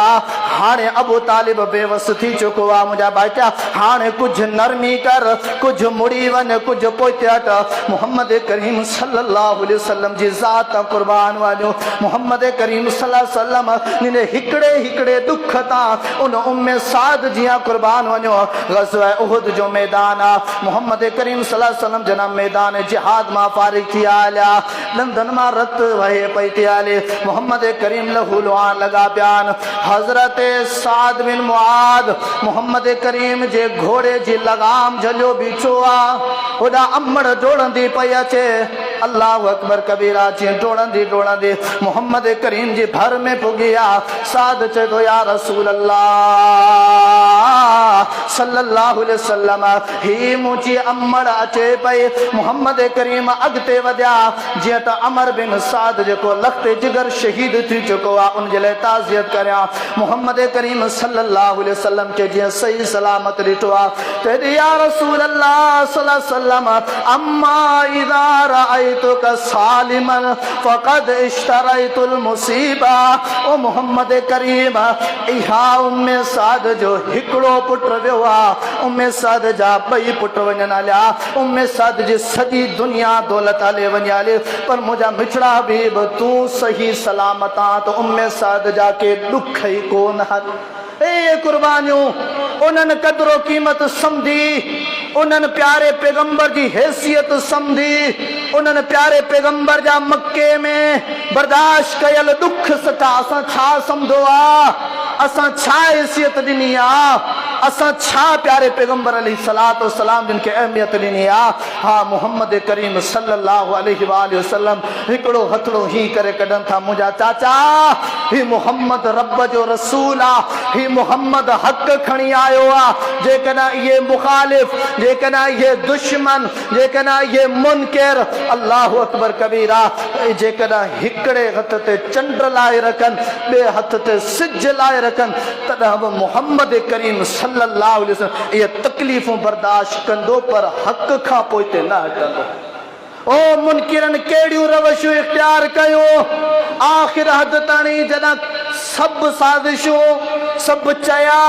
हाणे अबू तालिब बेवस थी चुको आहे। मुंहिंजा भाइटा, हाणे कुझु नरमी कर, कुझु मुड़ी वञ, कुझु पोइते हट। मुहम्मद करीम सल्लल्लाहु अलैहि वसल्लम जी ज़ात क़ुर्बान वञो। मुहम्मद करीम सल्लल्लाहु अलैहि वसल्लम निने हिकिड़े हिकिड़े दुख तां उन उम्मे साद जिया क़ुर्बान वञो। ग़ज़वा उहुद जो मैदान आहे। मुहम्मद करीम सल्लल्लाहु अलैहि वसल्लम जना मैदान जिहाद मां फारिग थी आया, दंदन मां रत वहे पई थी हले। मुहम्मद करीम लहू लुहान लॻा पिया आहिनि। हज़रत साद बिन मुआद मुहम्मद करीम जे घोड़े जी लगाम झलियो बीठो आहे। होॾा अमड़ डोड़ंदी पई अचे। अल्लाहु अकबर कबीरा जी डोड़ंदी डोड़ंदी मुहम्मद करीम जी भर में पुगी आहे। साद चए थो, या रसूल अल्लाह सल्लल्लाहु अलैहि वसल्लम, ही मुंहिंजी अमड़ अचे पई। मुहम्मद करीम अॻिते वधिया, जीअं त अमर बिन साद जेको लख़्ते जिगर शहीद थी चुको आहे, उन जे लाइ ताज़ियत करियां। मुहम्मद करीम सल्लल्लाहु अलैहि वसल्लम खे जीअं सही सलामत ॾिठो आहे, त या रसूल अल्लाह सल्लल्लाहु अलैहि वसल्लम, अम्मा इज़ा रअयतुक सालिमन फ़क़द इश्तरयतुल मुसीबा। ओ मुहम्मद करीम, इहा उम्मे साद जो हिकिड़ो पुट वियो आहे। उम्मे साद जा ॿई पुट वञनि हलिया। उम्मे साद जी सॼी दुनिया दौलत हले वञे हले, पर मुंहिंजा मिठड़ा हबीब तूं सही सलामत आहे, त उम्मे साद जा के दुख ई कोन हल। ए कुर्बानियूं, उन्हनि कदरो क़ीमत सम्झी, उन्हनि प्यारे पैगंबर जी हैसियत सम्झी, उन्हनि प्यारे पैगंबर जा मक्के में बर्दाश्त कयल दुख सता असां छा सम्झो आहे, असां छा हैसियत ॾिनी आहे, असां छा प्यारे पैगंबर अलैहिस्सलातु वस्सलाम जिन खे अहमियत ॾिनी आहे। हा, मुहम्मद करीम सल्लल्लाहु अलैहि वसल्लम हिकिड़ो हथड़ो ही करे कढनि था, मुंहिंजा चाचा, ही मुहम्मद रब जो रसूल आहे, ही मुहम्मद हक़ खणी आयो आहे। जेकॾहिं इहे मुखालिफ़, जेकॾहिं इहे दुश्मन, जेकॾहिं इहे मुनकिर, अल्लाहु अकबर कबीरा, जेकॾहिं हिकिड़े हथ ते चंड लाए रखनि, ॿिए हथ ते सिज लाए रखनि, तॾहिं बि मुहम्मद करीम सल्लल्लाहु अलैहि वसल्लम इहे तकलीफ़ूं बर्दाश्त कंदो, पर हक़ खां पोइ ते न हटंदो। ओ मुनकिरनि कहिड़ियूं रवशूं इख्तियार कयूं, आख़िर हद ताणी जॾहिं सभु साज़िशूं, सभु चया,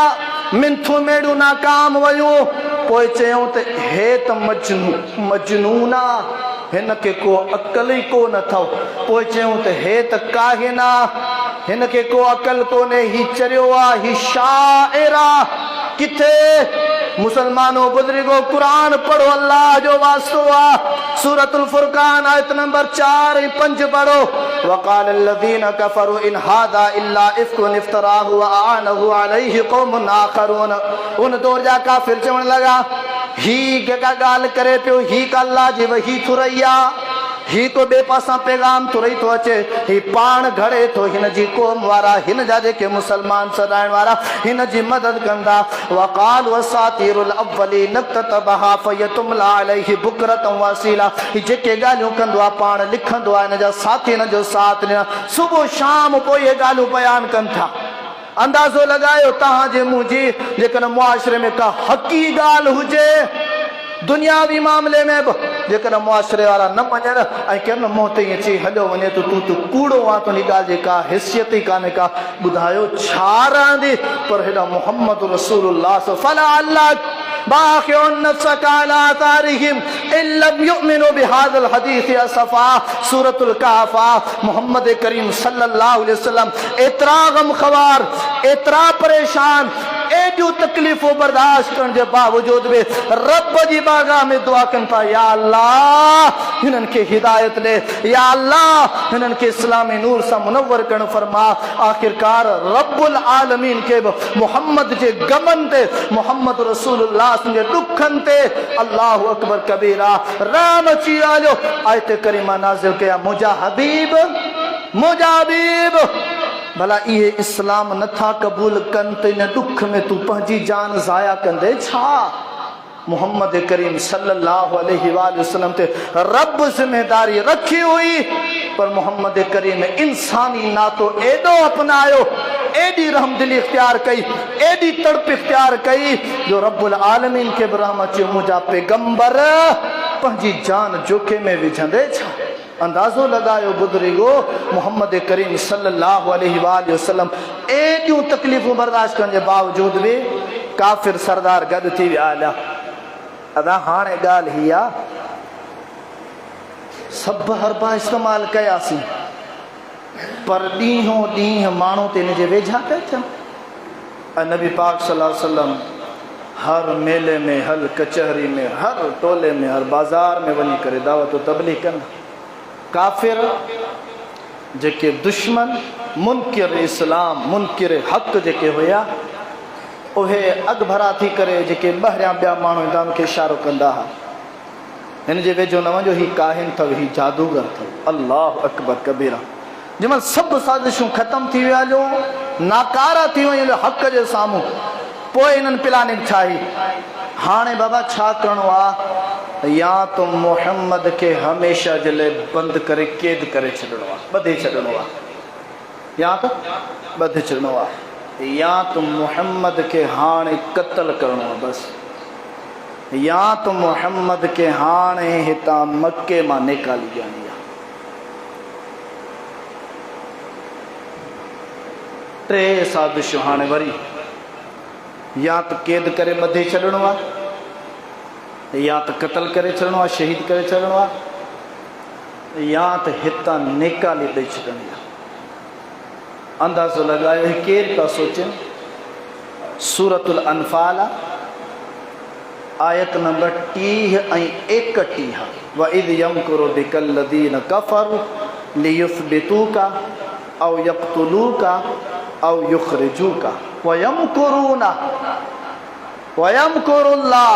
मिंथू मेड़ू नाकाम वयूं, पोइ चयूं त हे त मजनून आहे, हिन खे को अकल ई कोन अथव। पोइ चयूं त हे त काहिन आहे, हिन खे को अकल कोन्हे, ही चरियो आहे, ही शाइर आहे। किथे मुसलमानों बुजुर्गो कुरान पढ़ो, अल्लाह जो वास्तो आहे। सूरतुल फुरकान आयत नंबर 4 ऐं 5 पढ़ो। वक़ाल अल्लज़ीना कफ़रू इन हाज़ा इल्ला इफ़्कुन इफ़्तराहु व आनहु अलैहि क़ौमुन आख़रून। उन दौर जा काफ़िर चवण लॻा, ही जेका ॻाल्हि करे पियो, ही का अल्लाह जी वही थो रही आहे, ही को ॿिए पासां पैगाम थो रही थो अचे, ही पाण घड़े थो, हिन जी क़ौम वारा, हिन जा जेके मुसलमान सदाइण वारा, हिन जी मदद कंदा। वक़ाल वसातिरुल अव्वलीन नक्ततबहा फयतुमला अलैहि बुकरतन वसीला। ही जेके ॻाल्हियूं कंदो आहे, पाण लिखंदो आहे, हिन जा साथी हिन जो साथ ॾिना, सुबुह शाम पोइ इहे ॻाल्हियूं बयानु कनि था। अंदाज़ो लॻायो, तव्हांजे मुंहिंजी जेकॾहिं मुआशिरे में का हक़ी ॻाल्हि हुजे, दुनियावी मामले में बि जेकॾहिं मुआशिरे वारा न मञनि ऐं कंहिं मुंहं ते ईअं चई हलियो वञे त तूं कूड़ो आहे, तुंहिंजी ॻाल्हि जी का हैसियत ई कान्हे का, ॿुधायो छा रहंदी। पर हेॾा मुहम्मद रसूलुल्लाह फला अल्लाह बाक़िउन नफ्सक अला आसारिहिम इन लम युमिनु बिहाज़ल हदीस असफा। सूरतुल कहफ। मुहम्मद करीम सल्लल्लाहु अलैहि वसल्लम एतिरा गमख़वार, एतिरा परेशान, एडियूं तकलीफ़ूं बर्दाश्त करण जे बावजूद बि रब जी बारगाह में दुआ कनि था, या अल्लाह हिननि खे हिदायत ॾे, या अल्लाह हिननि खे इस्लामी नूर सां मुनव्वर करण फरमा। आखिरकार रब्बुल आलमीन खे बि मोहम्मद जे गमन ते, मोहम्मद रसूलुल्लाह जे दुखनि ते अल्लाहु अकबर कबीरा राम अची आयो। आयत करीमा नाज़िल कया, मुंहिंजा हबीब, मुंहिंजा हबीब भला इहे इस्लाम नथा क़बूल कनि त इन दुख में तूं पंहिंजी जान ज़ाया कंदे छा? मोहम्मद करीम सल्लल्लाहु अलैहि वसल्लम ते रब जिम्मेदारी रखी हुई, पर मोहम्मद करीम इंसानी नातो एडो अपनायो, एडी रहमदिली इख्तियार कई, एडी तड़प इख्तियार कई जो रब्बुल आलमीन के रहमत चयो, मुंहिंजा पैगंबर पंहिंजी जान जोखे में विझंदे छा? अंदाज़ो लगायो बुजुर्गो, मोहम्मद करीम सल्लल्लाहु अलैहि वसल्लम एडियूं तकलीफ़ूं बर्दाश्त करण जे बावजूद बि काफ़िर सरदार गॾु थी विया हलिया। अदा हाणे ॻाल्हि ही आहे, सभु हरबा इस्तेमालु कयासीं, पर ॾींहों ॾींहुं माण्हू त इन जे वेझा पिया थियनि। ऐं नबी पाक सल्लल्लाहु अलैहि वसल्लम हर मेले में, हर कचहरी में, हर टोले में, हर बाज़ार में वञी करे दावत तबलीग कंदा। काफ़िर जेके दुश्मन, मुनकिर इस्लाम, मुनकिर हक़ जेके हुया, उहे अॻु भरा थी करे जेके ॿाहिरियां ॿिया माण्हू ईंदा उनखे इशारो कंदा हुआ, हिन जे वेझो न वञो, हीउ काहिन अथव, हीउ जादूगर अथव। अल्लाहु अकबर कबीरा। जंहिंमहिल सभु साज़िशूं ख़तमु थी वियूं, नाकारा थी वियूं हक़ जे साम्हूं, पोइ हिननि प्लानिंग ठाही, हाणे बाबा छा करिणो आहे? या तो मोहम्मद के हमेशा जे लाइ बंदि करे क़ैद करे छॾिणो आहे, ॿधे छॾिणो आहे, या तो ॿधे छॾिणो आहे, या तो मोहम्मद के हाणे क़त्ल करिणो आहे बसि, या तो मोहम्मद के हाणे हितां मके मां निकाली ॾियणी आहे। टे साज़िशूं हाणे वरी, या तो क़ैद करे ॿधे छॾिणो आहे, या तो क़त्ल करे छॾिणो आहे, शहीद करे छॾिणो आहे, या तो हितां निकाली ॾेई छॾिणी आहे। अंदाज़ो लॻायो ही केरु पिया सोचनि? सूरतुल अनफाल आयत नंबर 30 ऐं 31, व इद यमकुरु बिकल लदीन कफरु लियुस्बितूका औ यक़्तुलूका औ युख़्रिजूका व यमकुरूना व यमकुरुल्लाह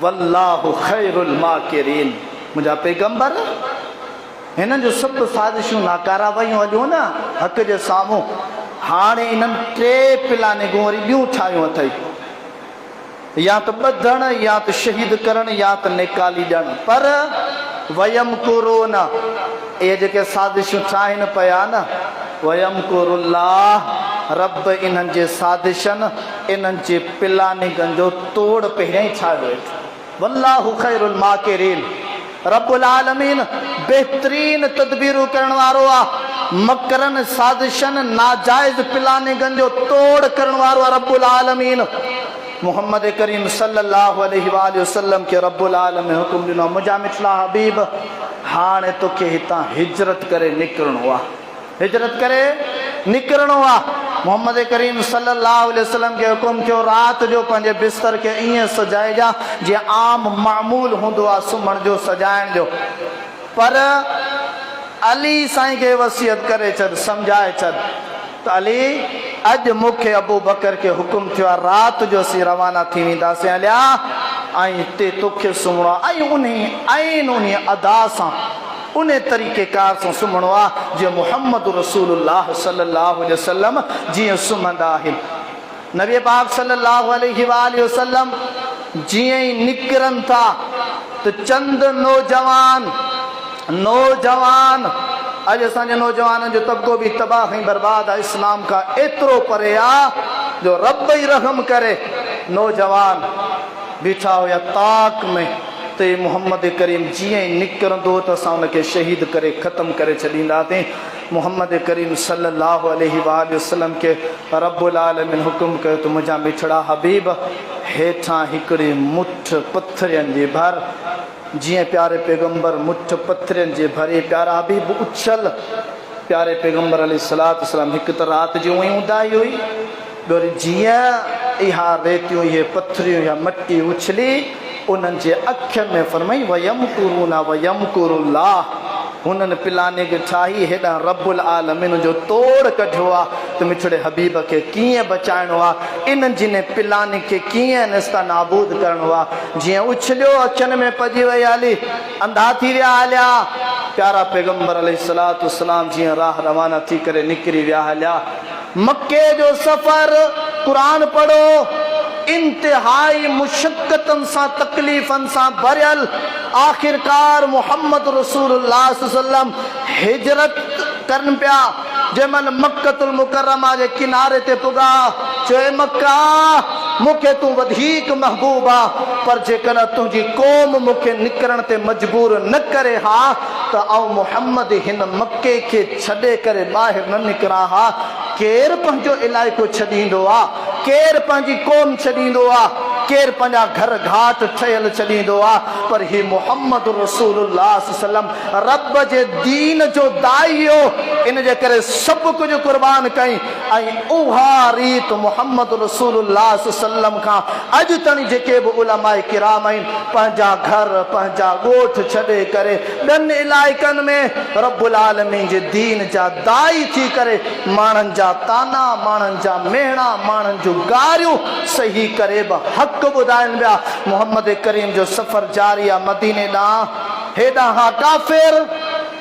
वल्लाहु खैरुल माकिरीन। मुंहिंजा पैगंबर, हिननि जो सभु साज़िशूं नाकारा वयूं हलियूं न हक़ जे साम्हूं, हाणे इन्हनि टे प्लानिंगूं वरी ॿियूं ठाहियूं अथई, या त ॿधण, या त शहीद करण, या त निकाली ॾियण। पर वयमकुरून, इहे जेके साज़िशूं ठाहिनि पिया न, वयमकुरुल्लाह, रब इन्हनि जे साज़िशनि, इन्हनि जे प्लानिंगनि जो तोड़ पहिरियां ई ठाहियो वेठो। वल्लाहु खैरुल माकिरीन, रब्बुल आलमीन बेहतरीन तदबीरूं करण वारो आहे, मकरन साज़िशनि नाजायज़ प्लानिंगनि जो तोड़ करण वारो आहे रब्बुल आलमीन। मोहम्मद करीम सल्लल्लाहु अलैहि वसल्लम के रब्बुल आलमीन हुकुम ॾिनो, मुंहिंजा मिठड़ा हबीब, हाणे तोखे हितां हिजरत करे निकिरणो आहे, हिजरत करे निकिरणो आहे। मोहम्मद करीम सल्लल्लाहु अलैहि वसल्लम के हुकुम कयो, राति जो पंहिंजे बिस्तर खे ईअं सजाइजा जीअं आम मामूल हूंदो आहे सुम्हण जो, सजाइण जो, पर अली साईं खे वसियत करे छॾ, सम्झाए छॾ त अली, अॼु मूंखे अबू बकर खे हुकुम थियो आहे, राति जो असीं रवाना थी वेंदासीं हलिया, ऐं हिते तोखे सुम्हणो आहे, ऐं उन अदा सां, उन तरीक़ेकार सां सुम्हणो आहे जीअं मुहम्मद रसूलुल्लाह सल्लल्लाहु अलैहि वसल्लम जीअं सुम्हंदा आहिनि। नबी पाक सल्लल्लाहु अलैहि वसल्लम जीअं ई निकिरनि था त चंद नौजवान, अॼु असांजे नौजवाननि जो तबिको बि तबाह ऐं बर्बाद आहे, इस्लाम खां एतिरो परे आहे जो रब ई रहम करे। नौजवान बीठा हुया ताक में, त मोहम्मद करीम जीअं ई निकिरंदो त असां उनखे शहीद करे ख़तमु करे छॾींदासीं। मोहम्मद करीम सल्लल्लाहु अलैहि वसल्लम के रब्बुल आलमीन हुकुम कयो त मुंहिंजा मिठड़ा हबीब, हेठां हिकिड़ी मुठ पथरनि जी भर, जीअं प्यारे पैगंबर मुठ पथरनि जे भरे, प्यारा हबीब उछल, प्यारे पैगंबर अलैहिस्सलातु वस्सलाम हिकु त राति जी उही उदाई हुई, वरी जीअं इहा रेतियूं इहे पथरियूं या मटी उछली उन्हनि जे अखियुनि में फरमाई वयमकुरूना वयमकुरुल्लाह। हुननि पिलाने खे ठाही हेॾां रब्बुल आलमीन जो तोड़ कढियो आहे त मिठड़े हबीब खे कीअं बचाइणो आहे, इन्हनि जी ने पिलाने खे कीअं निस्ता नाबूद करिणो आहे। जीअं उछलियो अखियुनि में पइजी वई हली, अंधा थी विया हलिया। प्यारा पैगंबर अलैहिस्सलातु वस्सलाम जीअं राह रवाना थी करे निकिरी विया हलिया। मक्के जो सफ़र क़ुरान पढ़ो इंतिहाई मुशक्क़तनि सां तकलीफ़नि सां भरियल। आख़िरकार मोहम्मद रसूलुल्लाह सल्लल्लाहु अलैहि वसल्लम हिजरत करनि पिया। जंहिंमहिल मक्कतुल मुकर्रमा जे किनारे ते पुॻा, चए मक्का मूंखे तूं वधीक महबूब आहे, पर जेकॾहिं तुंहिंजी क़ौम मूंखे निकिरण ते मजबूर न करे हा त आउं मोहम्मद हिन मके खे छॾे करे ॿाहिरि न निकिरां हा। केरु पंहिंजो इलाइक़ो छॾींदो आहे, केरु पंहिंजी क़ौम छॾींदो आहे, केरु पंहिंजा घर घाट ठहियल छॾींदो आहे, पर ही मोहम्मद रसूलुल्लाह सल्लल्लाहु अलैहि वसल्लम रब जे दीन जो दाई हो। इन जे करे सभु कुझु कुर्बान कई ऐं उहा रीत मोहम्मद रसूलुल्लाह सल्लल्लाहु अलैहि वसल्लम खां अॼु ताईं जेके बि उलमाए किराम आहिनि पंहिंजा घर पंहिंजा ॻोठ छॾे करे ॿियनि इलाइक़नि में रब्बुल आलमीन जे दीन जा दाई थी करे माण्हुनि जा ताना, माण्हुनि जा मेहणा, माण्हुनि जूं गारियूं सही करे बि हक़ ॿुधाइनि पिया। मोहम्मद करीम जो सफ़र जारी आहे मदीने ॾांहुं। हेॾां हा काफ़िर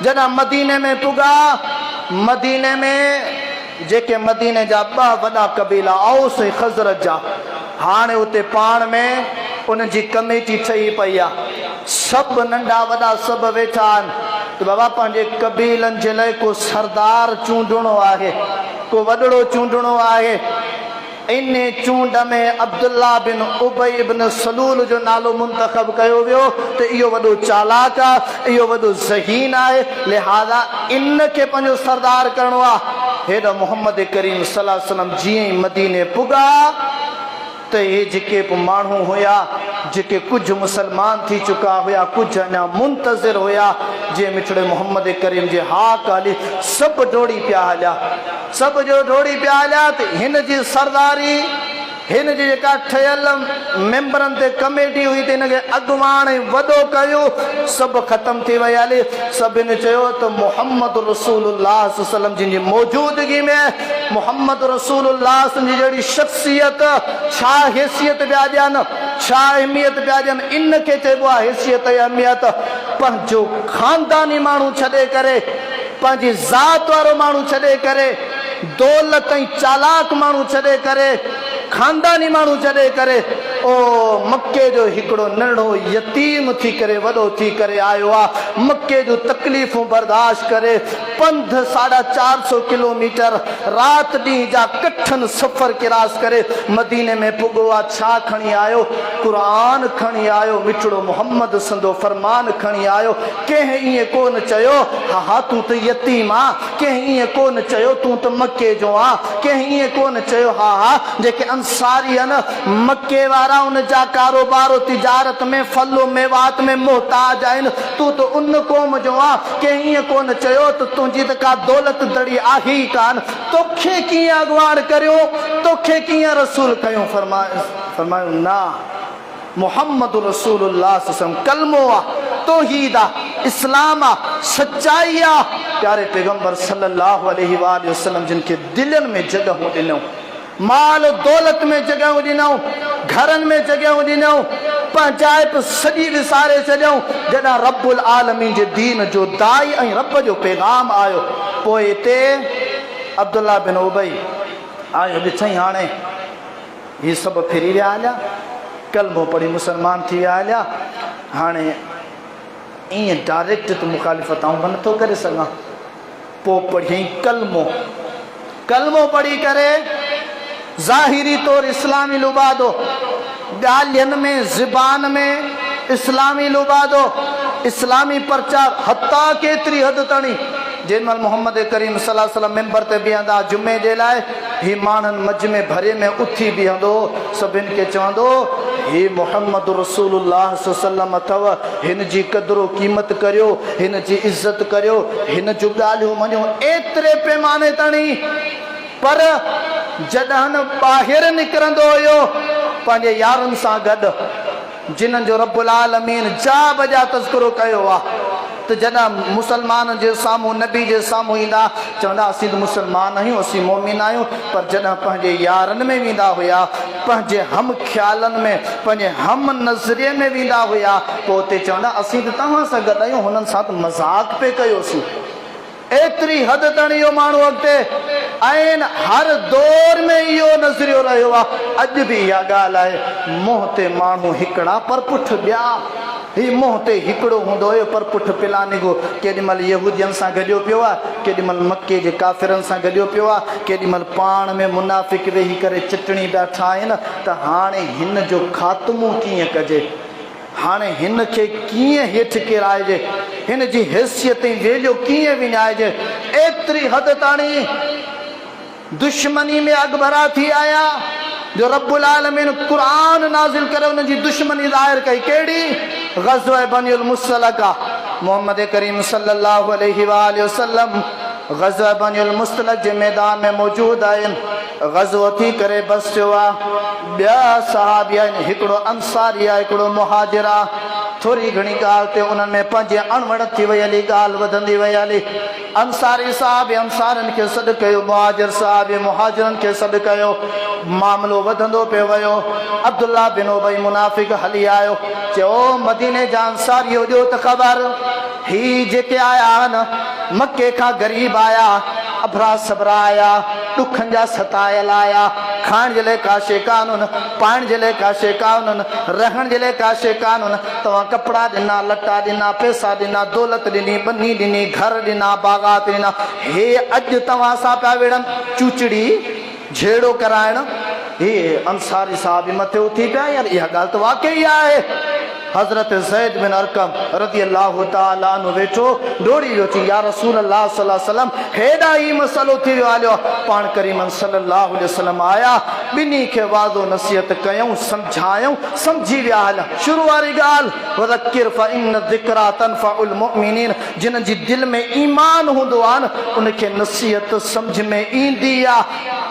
जॾहिं मदीने में पुॻा, मदीने में जेके मदीने जा ॿ वॾा कबीला औस ऐं ख़ज़रत जा, हाणे उते पाण में उन जी कमेटी ठही पई आहे। सभु नंढा वॾा सभु वेठा आहिनि त बाबा पंहिंजे कबीलनि जे लाइ को सरदार चूंडणो आहे, को वॾड़ो चूंडणो आहे। इन चूंड में अब्दुल्ला बिन उबई बिन सलूल जो नालो मुंतखब कयो वियो त इहो वॾो चालाक आहे, इहो वॾो ज़हीन आहे, लिहाज़ा इन खे पंहिंजो सरदार करिणो आहे। हेॾा मोहम्मद करीम सल्लल्लाहु अलैहि वसल्लम जीअं ई मदीने पुॻा त हे जेके बि माण्हू हुया, जेके कुझु मुसलमान थी चुका हुया, कुझु अञा मुंतज़िर हुया, जे मिठड़े मोहम्मद करीम जे हाक हली सभु डोड़ी पिया हलिया, सभु जो डोड़ी पिया हलिया। त हिन जी सरदारी, हिन जी जेका ठहियल मेंबरनि ते कमेटी हुई त हिनखे अॻुवाण ऐं वॾो कयो, सभु ख़तमु थी वई हली। सभिनी चयो त मोहम्मद रसूलुल्लाह सल्लल्लाहु अलैहि वसल्लम जिन जी मौजूदगी में मोहम्मद रसूलुल्लाह जी जहिड़ी शख़्सियत छा हैसियत पिया ॾियनि, छा अहमियत पिया ॾियनि, इन खे चइबो आहे हैसियत ऐं अहमियत। पंहिंजो ख़ानदानी माण्हू छॾे करे, पंहिंजी ज़ात वारो माण्हू छॾे करे, दौलत ऐं चालाक माण्हू छॾे करे, खानदानी माण्हू छॾे करे ओ मके जो हिकिड़ो नंढो यतीम थी करे वॾो थी करे आयो आहे। मके जूं तकलीफ़ूं बर्दाश्त करे पंध 450 किलोमीटर राति ॾींहं जा कठिन सफ़र किरास करे मदीने में पुॻो आहे। छा खणी आयो? क़ुरान खणी आयो, मिठड़ो मोहम्मद संदो फरमान खणी आयो। कंहिं ईअं कोन चयो हा हा तूं त यतीम आहे, कंहिं ईअं कोन चयो तूं त मके जो आहे, कंहिं ईअं कोन चयो हा हा जेके अंसारी आहिनि मके वारा उन जा कारोबार तिजारत में फलो मेवात में मोहताज आहिनि, तूं त उन क़ौम जो आहे। कंहिं ईअं कोन चयो त तुंहिंजी त का दौलत दड़ी आहे ई कान, तोखे कीअं अॻुवाण करियो, तोखे कीअं रसूल कयूं? फरमायो न, मोहम्मद रसूलुल्लाह सल्लल्लाहु अलैहि वसल्लम कलमो आहे, तौहीद आहे, इस्लाम आहे, सच्चाई आहे। प्यारे पैगंबर सल्लल्लाहु अलैहि वसल्लम जिन खे दिलनि में जॻहूं ॾिनऊं, माल दौलत में जॻहियूं ॾिनऊं, घरनि में जॻहियूं ॾिनऊं, पंहिंजाइप सॼी विसारे छॾियऊं। जॾहिं रब्बुल आलमीन जे दीन जो दाई ऐं रब जो पैगाम आयो, पोइ हिते अब्दुल्ला बिन उबई आयो, ॾिठईं हाणे हीअ सभु फिरी विया हलिया, कलमो पढ़ी मुसलमान थी विया हलिया। हाणे ईअं डायरेक्ट त मुखालिफ़त आऊं नथो करे सघां। पोइ पढ़ियईं कलमो, कलमो पढ़ी करे ज़ाहिरी तौर इस्लामी लुबादो, ॻाल्हियुनि में ज़बान में इस्लामी लुबादो, इस्लामी प्रचार, हता केतिरी हद ताणी जेमहिल मोहम्मद करीम सल्लल्लाहु अलैहि वसल्लम मेंबर ते बीहंदा जुमे जे लाइ, ही माण्हुनि मजमे भरे में उथी बीहंदो, सभिनि खे चवंदो ही मोहम्मद रसूलुल्लाह सल्लल्लाहु अलैहि वसल्लम अथव, हिन जी क़दुरु क़ीमत करियो, हिन जी इज़त करियो, हिन जूं ॻाल्हियूं मञो, एतिरे पैमाने ताणी। पर जॾहिं ॿाहिरि निकिरंदो हुयो पंहिंजे यारनि सां गॾु जिन्हनि जो रब्बुल आलमीन जा बजा तज़किरो कयो आहे त जॾहिं मुसलमान जे साम्हूं नबी जे साम्हूं ईंदा चवंदा असीं त मुसलमान आहियूं असीं मोमिन आहियूं पर जॾहिं पंहिंजे यारनि में वेंदा हुआ पंहिंजे हम ख़्यालनि में पंहिंजे हम नज़रिए में वेंदा हुआ पोइ उते चवंदा असीं त तव्हां सां गॾु आहियूं हुननि सां त मज़ाक पे कयोसीं एतिरी हद ताईं इहो माण्हू अॻिते आहिनि हर दौर में इहो नज़रियो रहियो आहे अॼु बि इहा ॻाल्हि आहे मुंहं ते माण्हू हिकिड़ा पर पुठ ॿिया ही मुंहं ते हिकिड़ो हूंदो हुयो पर पुठ पिलानी गो केॾीमहिल यहूदियुनि सां गॾियो पियो आहे केॾीमहिल मके जे काफ़िरनि सां गॾियो पियो आहे केॾीमहिल पाण में मुनाफ़िक वेही करे चिटणी ॿैठा आहिनि त हाणे हिन जो ख़ात्मो कीअं कजे हाणे हिन खे कीअं हेठि किराइजे हिन जी हैसियत ऐं वेल्यू कीअं विञाइजे एतिरी हद ताईं दुश्मनी में अॻभरा थी आया जो रब्बुल आलमीन क़ुरान नाज़िल करे उन जी दुश्मनी ज़ाहिर कई कहिड़ी ग़ज़वा बनीउल मुस्तलिक़ मोहम्मद करीम सल्लल्लाहु अलैहि वसल्लम ग़ज़वा बनीउल मुस्तलिक़ जे मैदान में मौजूद आहिनि ग़ज़वो थी करे बस थियो आहे ॿिया सहाबी आहिनि हिकिड़ो अंसारी आहे हिकिड़ो मुहाजिर आहे थोरी घणी ॻाल्हि ते उन्हनि में पंहिंजे अणवण थी वई हली ॻाल्हि वधंदी वई हली अंसारी साहब अंसारनि खे सॾु कयो मुहाजिर साहब मुहाजिरनि खे सॾु कयो मामिलो वधंदो पियो वियो अब्दुल्ला बिन उबई मुनाफ़िक हली आयो चयो मदीने जा अंसारी ॾियो त ख़बर ही जेके आया आहिनि मके खां ग़रीब आया अभरा सबरा आया ॾुखनि जा सतायल आया खाइण जे लाइ का शइ कान्हनि पाइण जे लाइ का शइ कान्हनि रहण जे लाइ का शइ कान्हनि तव्हां कपिड़ा ॾिना लटा ॾिना पैसा ॾिना दौलत ॾिनी बनी ॾिनी घर ॾिना बाग़ात ॾिना हे अॼु तव्हां सां पिया विढ़नि चूचड़ी झेड़ो कराइण हे अंसारी साहब मथे उथी पिया यार इहा ॻाल्हि त वाक़ई आहे हज़रत ज़ैद बिन अरकम रज़ी अल्लाहु ताला अन्हु वेठो दौड़ी वियो चई या रसूल अल्लाह सल्लल्लाहु अलैहि वसल्लम हेॾा ई मसइलो थी वियो हलियो पाण करीम सल्लल्लाहु अलैहि वसल्लम आया ॿिन्ही खे वाज़ो नसीहत कयूं सम्झायूं सम्झी विया हल शुरू वारी ॻाल्हि वज़किर फ़इन्न ज़िक्रा तनफ़उल मुमिनीन जिन जी दिलि में ईमान हूंदो आहे न उनखे नसीहत सम्झ में ईंदी आहे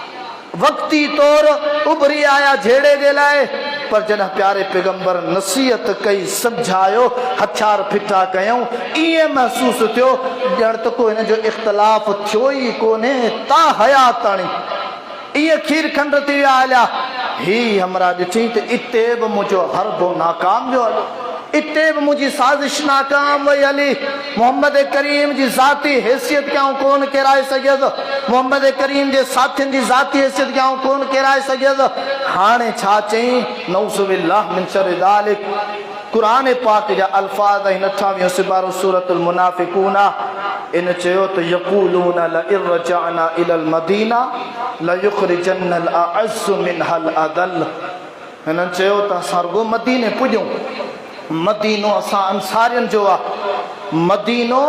वक़्ती तौर उभरी आया झेड़े जे लाइ पर जॾहिं प्यारे पैगंबर नसीहत कई सम्झायो हथियार फिटा कयूं ईअं महसूसु थियो ॼण त को हिन जो इख़्तिलाफ़ थियो ई कोन्हे ता हयात ताणी ईअं खीर खंड थी विया हलिया ही हमरा ॾिठी त इते बि मुंहिंजो हरबो नाकाम जो हलियो इते बि मुंहिंजी साज़िश नाकाम वई हली मोहम्मद करीम जी ज़ाती हैसियत के आउं कोन किराए सघियसि मोहम्मद करीम जे साथियुनि जी ज़ाती हैसियत के आउं कोन किराए सघियसि हाणे छा चई नऊज़ु बिल्लाह मिन शर्रि ज़ालिक क़ुरान पाक जा अल्फाज़ आहिनि 28 सिपारो सूरतुल मुनाफ़िक़ून इन चयो त यक़ूलून लइन रजअना इलल मदीना लयुख़रिजन्नल अअज़्ज़ु मिनहल अदल हिननि चयो त असां रुॻो मदीने पुॼूं मदीनो असां अंसारियुनि जो आहे मदीनो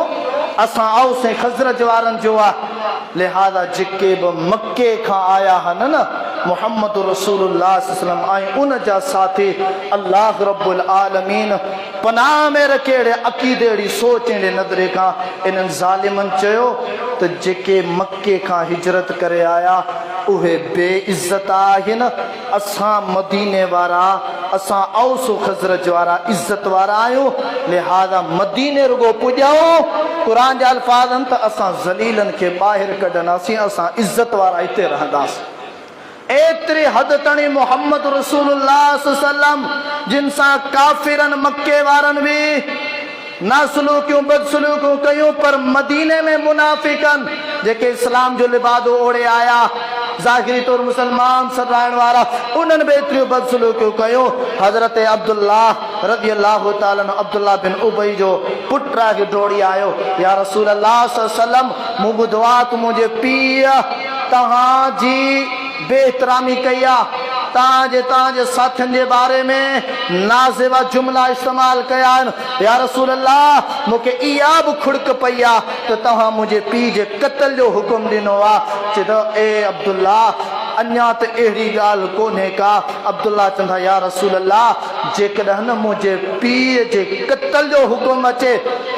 असां औस ऐं ख़ज़रज वारनि जो आहे लिहाज़ा जेके बि मके खां आया आहिनि न मुहम्मद रसूलुल्लाह सल्लल्लाहु अलैहि वसल्लम ऐं उन जा साथी अल्लाह रब्बुल आलमीन पनाह में रखे अहिड़े अक़ीदे अहिड़ी सोच अहिड़े नज़रे खां इन्हनि ज़ालिमनि चयो त जेके मके खां हिजरत करे आया उहे बेइज़त आहिनि असां मदीने वारा असां औस ख़ज़रज वारा इज़त वारा आहियूं लिहाज़ा मदीने रुगो पुॼाऊं क़ुरान जा अल्फाज़ आहिनि त असां ज़लीलनि खे ॿाहिरि कढंदासीं असां इज़त वारा हिते रहंदासीं एतिरी हद ताईं मोहम्मद रसूलुल्लाह सल्लल्लाहु अलैहि वसल्लम जिन सां काफ़िरनि मके वारनि बि नासलूकियूं बदसलूकियूं कयूं पर मदीने में मुनाफ़िकनि जेके इस्लाम जो लिबादो ओढ़े आया ज़ाहिरी तौर मुसलमान सॾाइण वारा उन्हनि बि एतिरियूं बदसलूकियूं कयूं हज़रत अब्दुल्लाह रज़ी अल्लाहु ताला अन्हु अब्दुल्लाह बिन उबई जो पुटु आहे दौड़ी आयो या रसूल अल्लाह सल्लल्लाहु अलैहि वसल्लम मूं ॿुधो आहे त मुंहिंजे पीउ तव्हांजी बेहतरामी कई आहे तव्हांजे साथियुनि जे बारे में नाज़िबा जुमला इस्तेमालु कया आहिनि या रसूल अल्लाह मूंखे इहा बि खुड़क पई आहे त तव्हां मुंहिंजे पीउ जे क़त्ल जो हुकुम ॾिनो आहे चए त ए अब्दुल्ला अञा त अहिड़ी ॻाल्हि कोन्हे का अब्दुल्ला चवंदा या रसूल अल्लाह जेकॾहिं न मुंहिंजे पीउ जे क़त्ल जो हुकुम अचे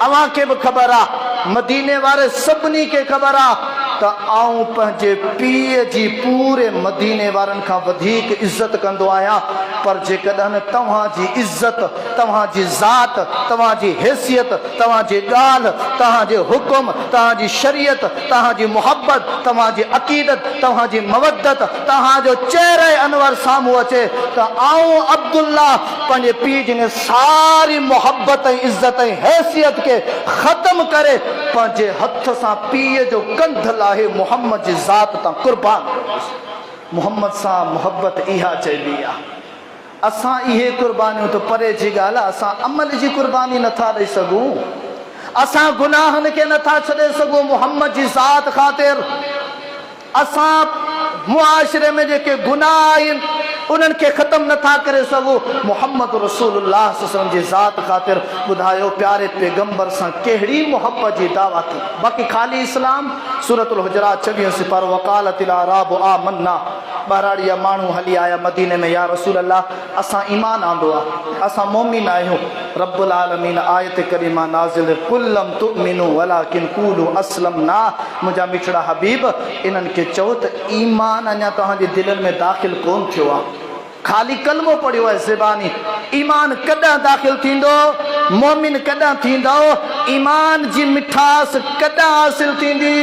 अव्हांखे बि ख़बर आहे मदीने वारे सभिनी खे ख़बर आहे त आऊं पंहिंजे पीउ जी पूरे मदीने वारनि खां वधीक इज़त कंदो आहियां। पर जेकॾहिं तव्हांजी इज़त, तव्हांजी ज़ात, तव्हांजी हैसियत, तव्हांजी ॻाल्हि, तव्हांजे हुकुम, तव्हांजी शरीयत, तव्हांजी मुहबत, तव्हांजी अक़ीदत, तव्हांजी मवदत, तव्हांजो चेहरे अनवर साम्हूं अचे त आऊं अब्दुल्ला पंहिंजे पीउ जी सारी मुहबत ऐं इज़त ऐं हैसियत खे ख़तम करे पंहिंजे हथ सां पीउ जो कंध लाहे मुहम्मद जी ज़ात तां क़ुर्बान। मुहम्मद सां मुहबत इहा चइबी आहे। असां इहे क़ुर्बानियूं त परे जी ॻाल्हि आहे, असां अमल जी क़ुर्बानी नथा ॾेई सघूं, असां गुनाहनि खे नथा छॾे सघूं मुहम्मद जी ज़ात ख़ातिर। असां मुआशिरे में जेके गुनाह आहिनि उन्हनि खे ख़तम नथा करे सघूं मुहम्मद रसूलुल्लाह सल्लल्लाहु अलैहि वसल्लम जी ज़ात ख़ातिर। ॿुधायो प्यारे पैगंबर सां कहिड़ी मुहबत जी दावा थी। बाक़ी ख़ाली इस्लाम, सूरतुल हुजरात 26 सिपारो वक़ालतिल अराब आमन्ना, ॿाराड़िया माण्हू हली आया मदीने में, या रसूल अल्लाह असां ईमान आंदो आहे, असां मोमिन आहियूं। रब्बुल आलमीन आयत करीमा नाज़िल कुल्लम तुमिनु वलाकिन कूलू अस्लमना। मुंहिंजा मिठड़ा हबीब, इन्हनि खे चओ त ईमान अञा तव्हांजे दिलनि में दाख़िल कोन थियो आहे, ख़ाली कलमो पढ़ियो आहे ज़बानी। ईमान कॾहिं दाख़िल थींदो, मोमिन कॾहिं थींदो, ईमान जी मिठास कॾहिं हासिल थींदी?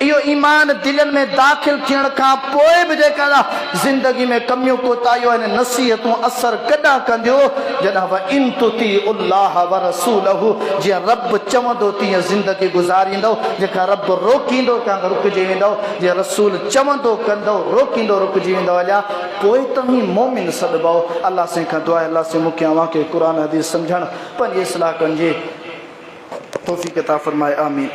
इहो ईमान दिलनि में दाख़िल थियण खां पोइ बि जेका ज़िंदगी में कमियूं कोताहियूं आहिनि, नसीहतूं असर कॾहिं कंदियूं? जॾहिं व इन तुतीउल्लाह व रसूलहू, जीअं रब चवंदो तीअं ज़िंदगी गुज़ारींदो, जेका रब रोकींदो तव्हां रुकिजी वेंदो, जीअं रसूल चवंदो कंदो, रोकींदो रुकिजी वेंदो। अलिया पोइ तव्हीं मोमिन सॾिबो। अलाह से खां दुआ, अलाह से मूंखे अव्हांखे क़ुरान हदीस सम्झणु, पंहिंजी इस्लाह कनि जी तौफ़ीक़ अता फ़रमाए। आमीन।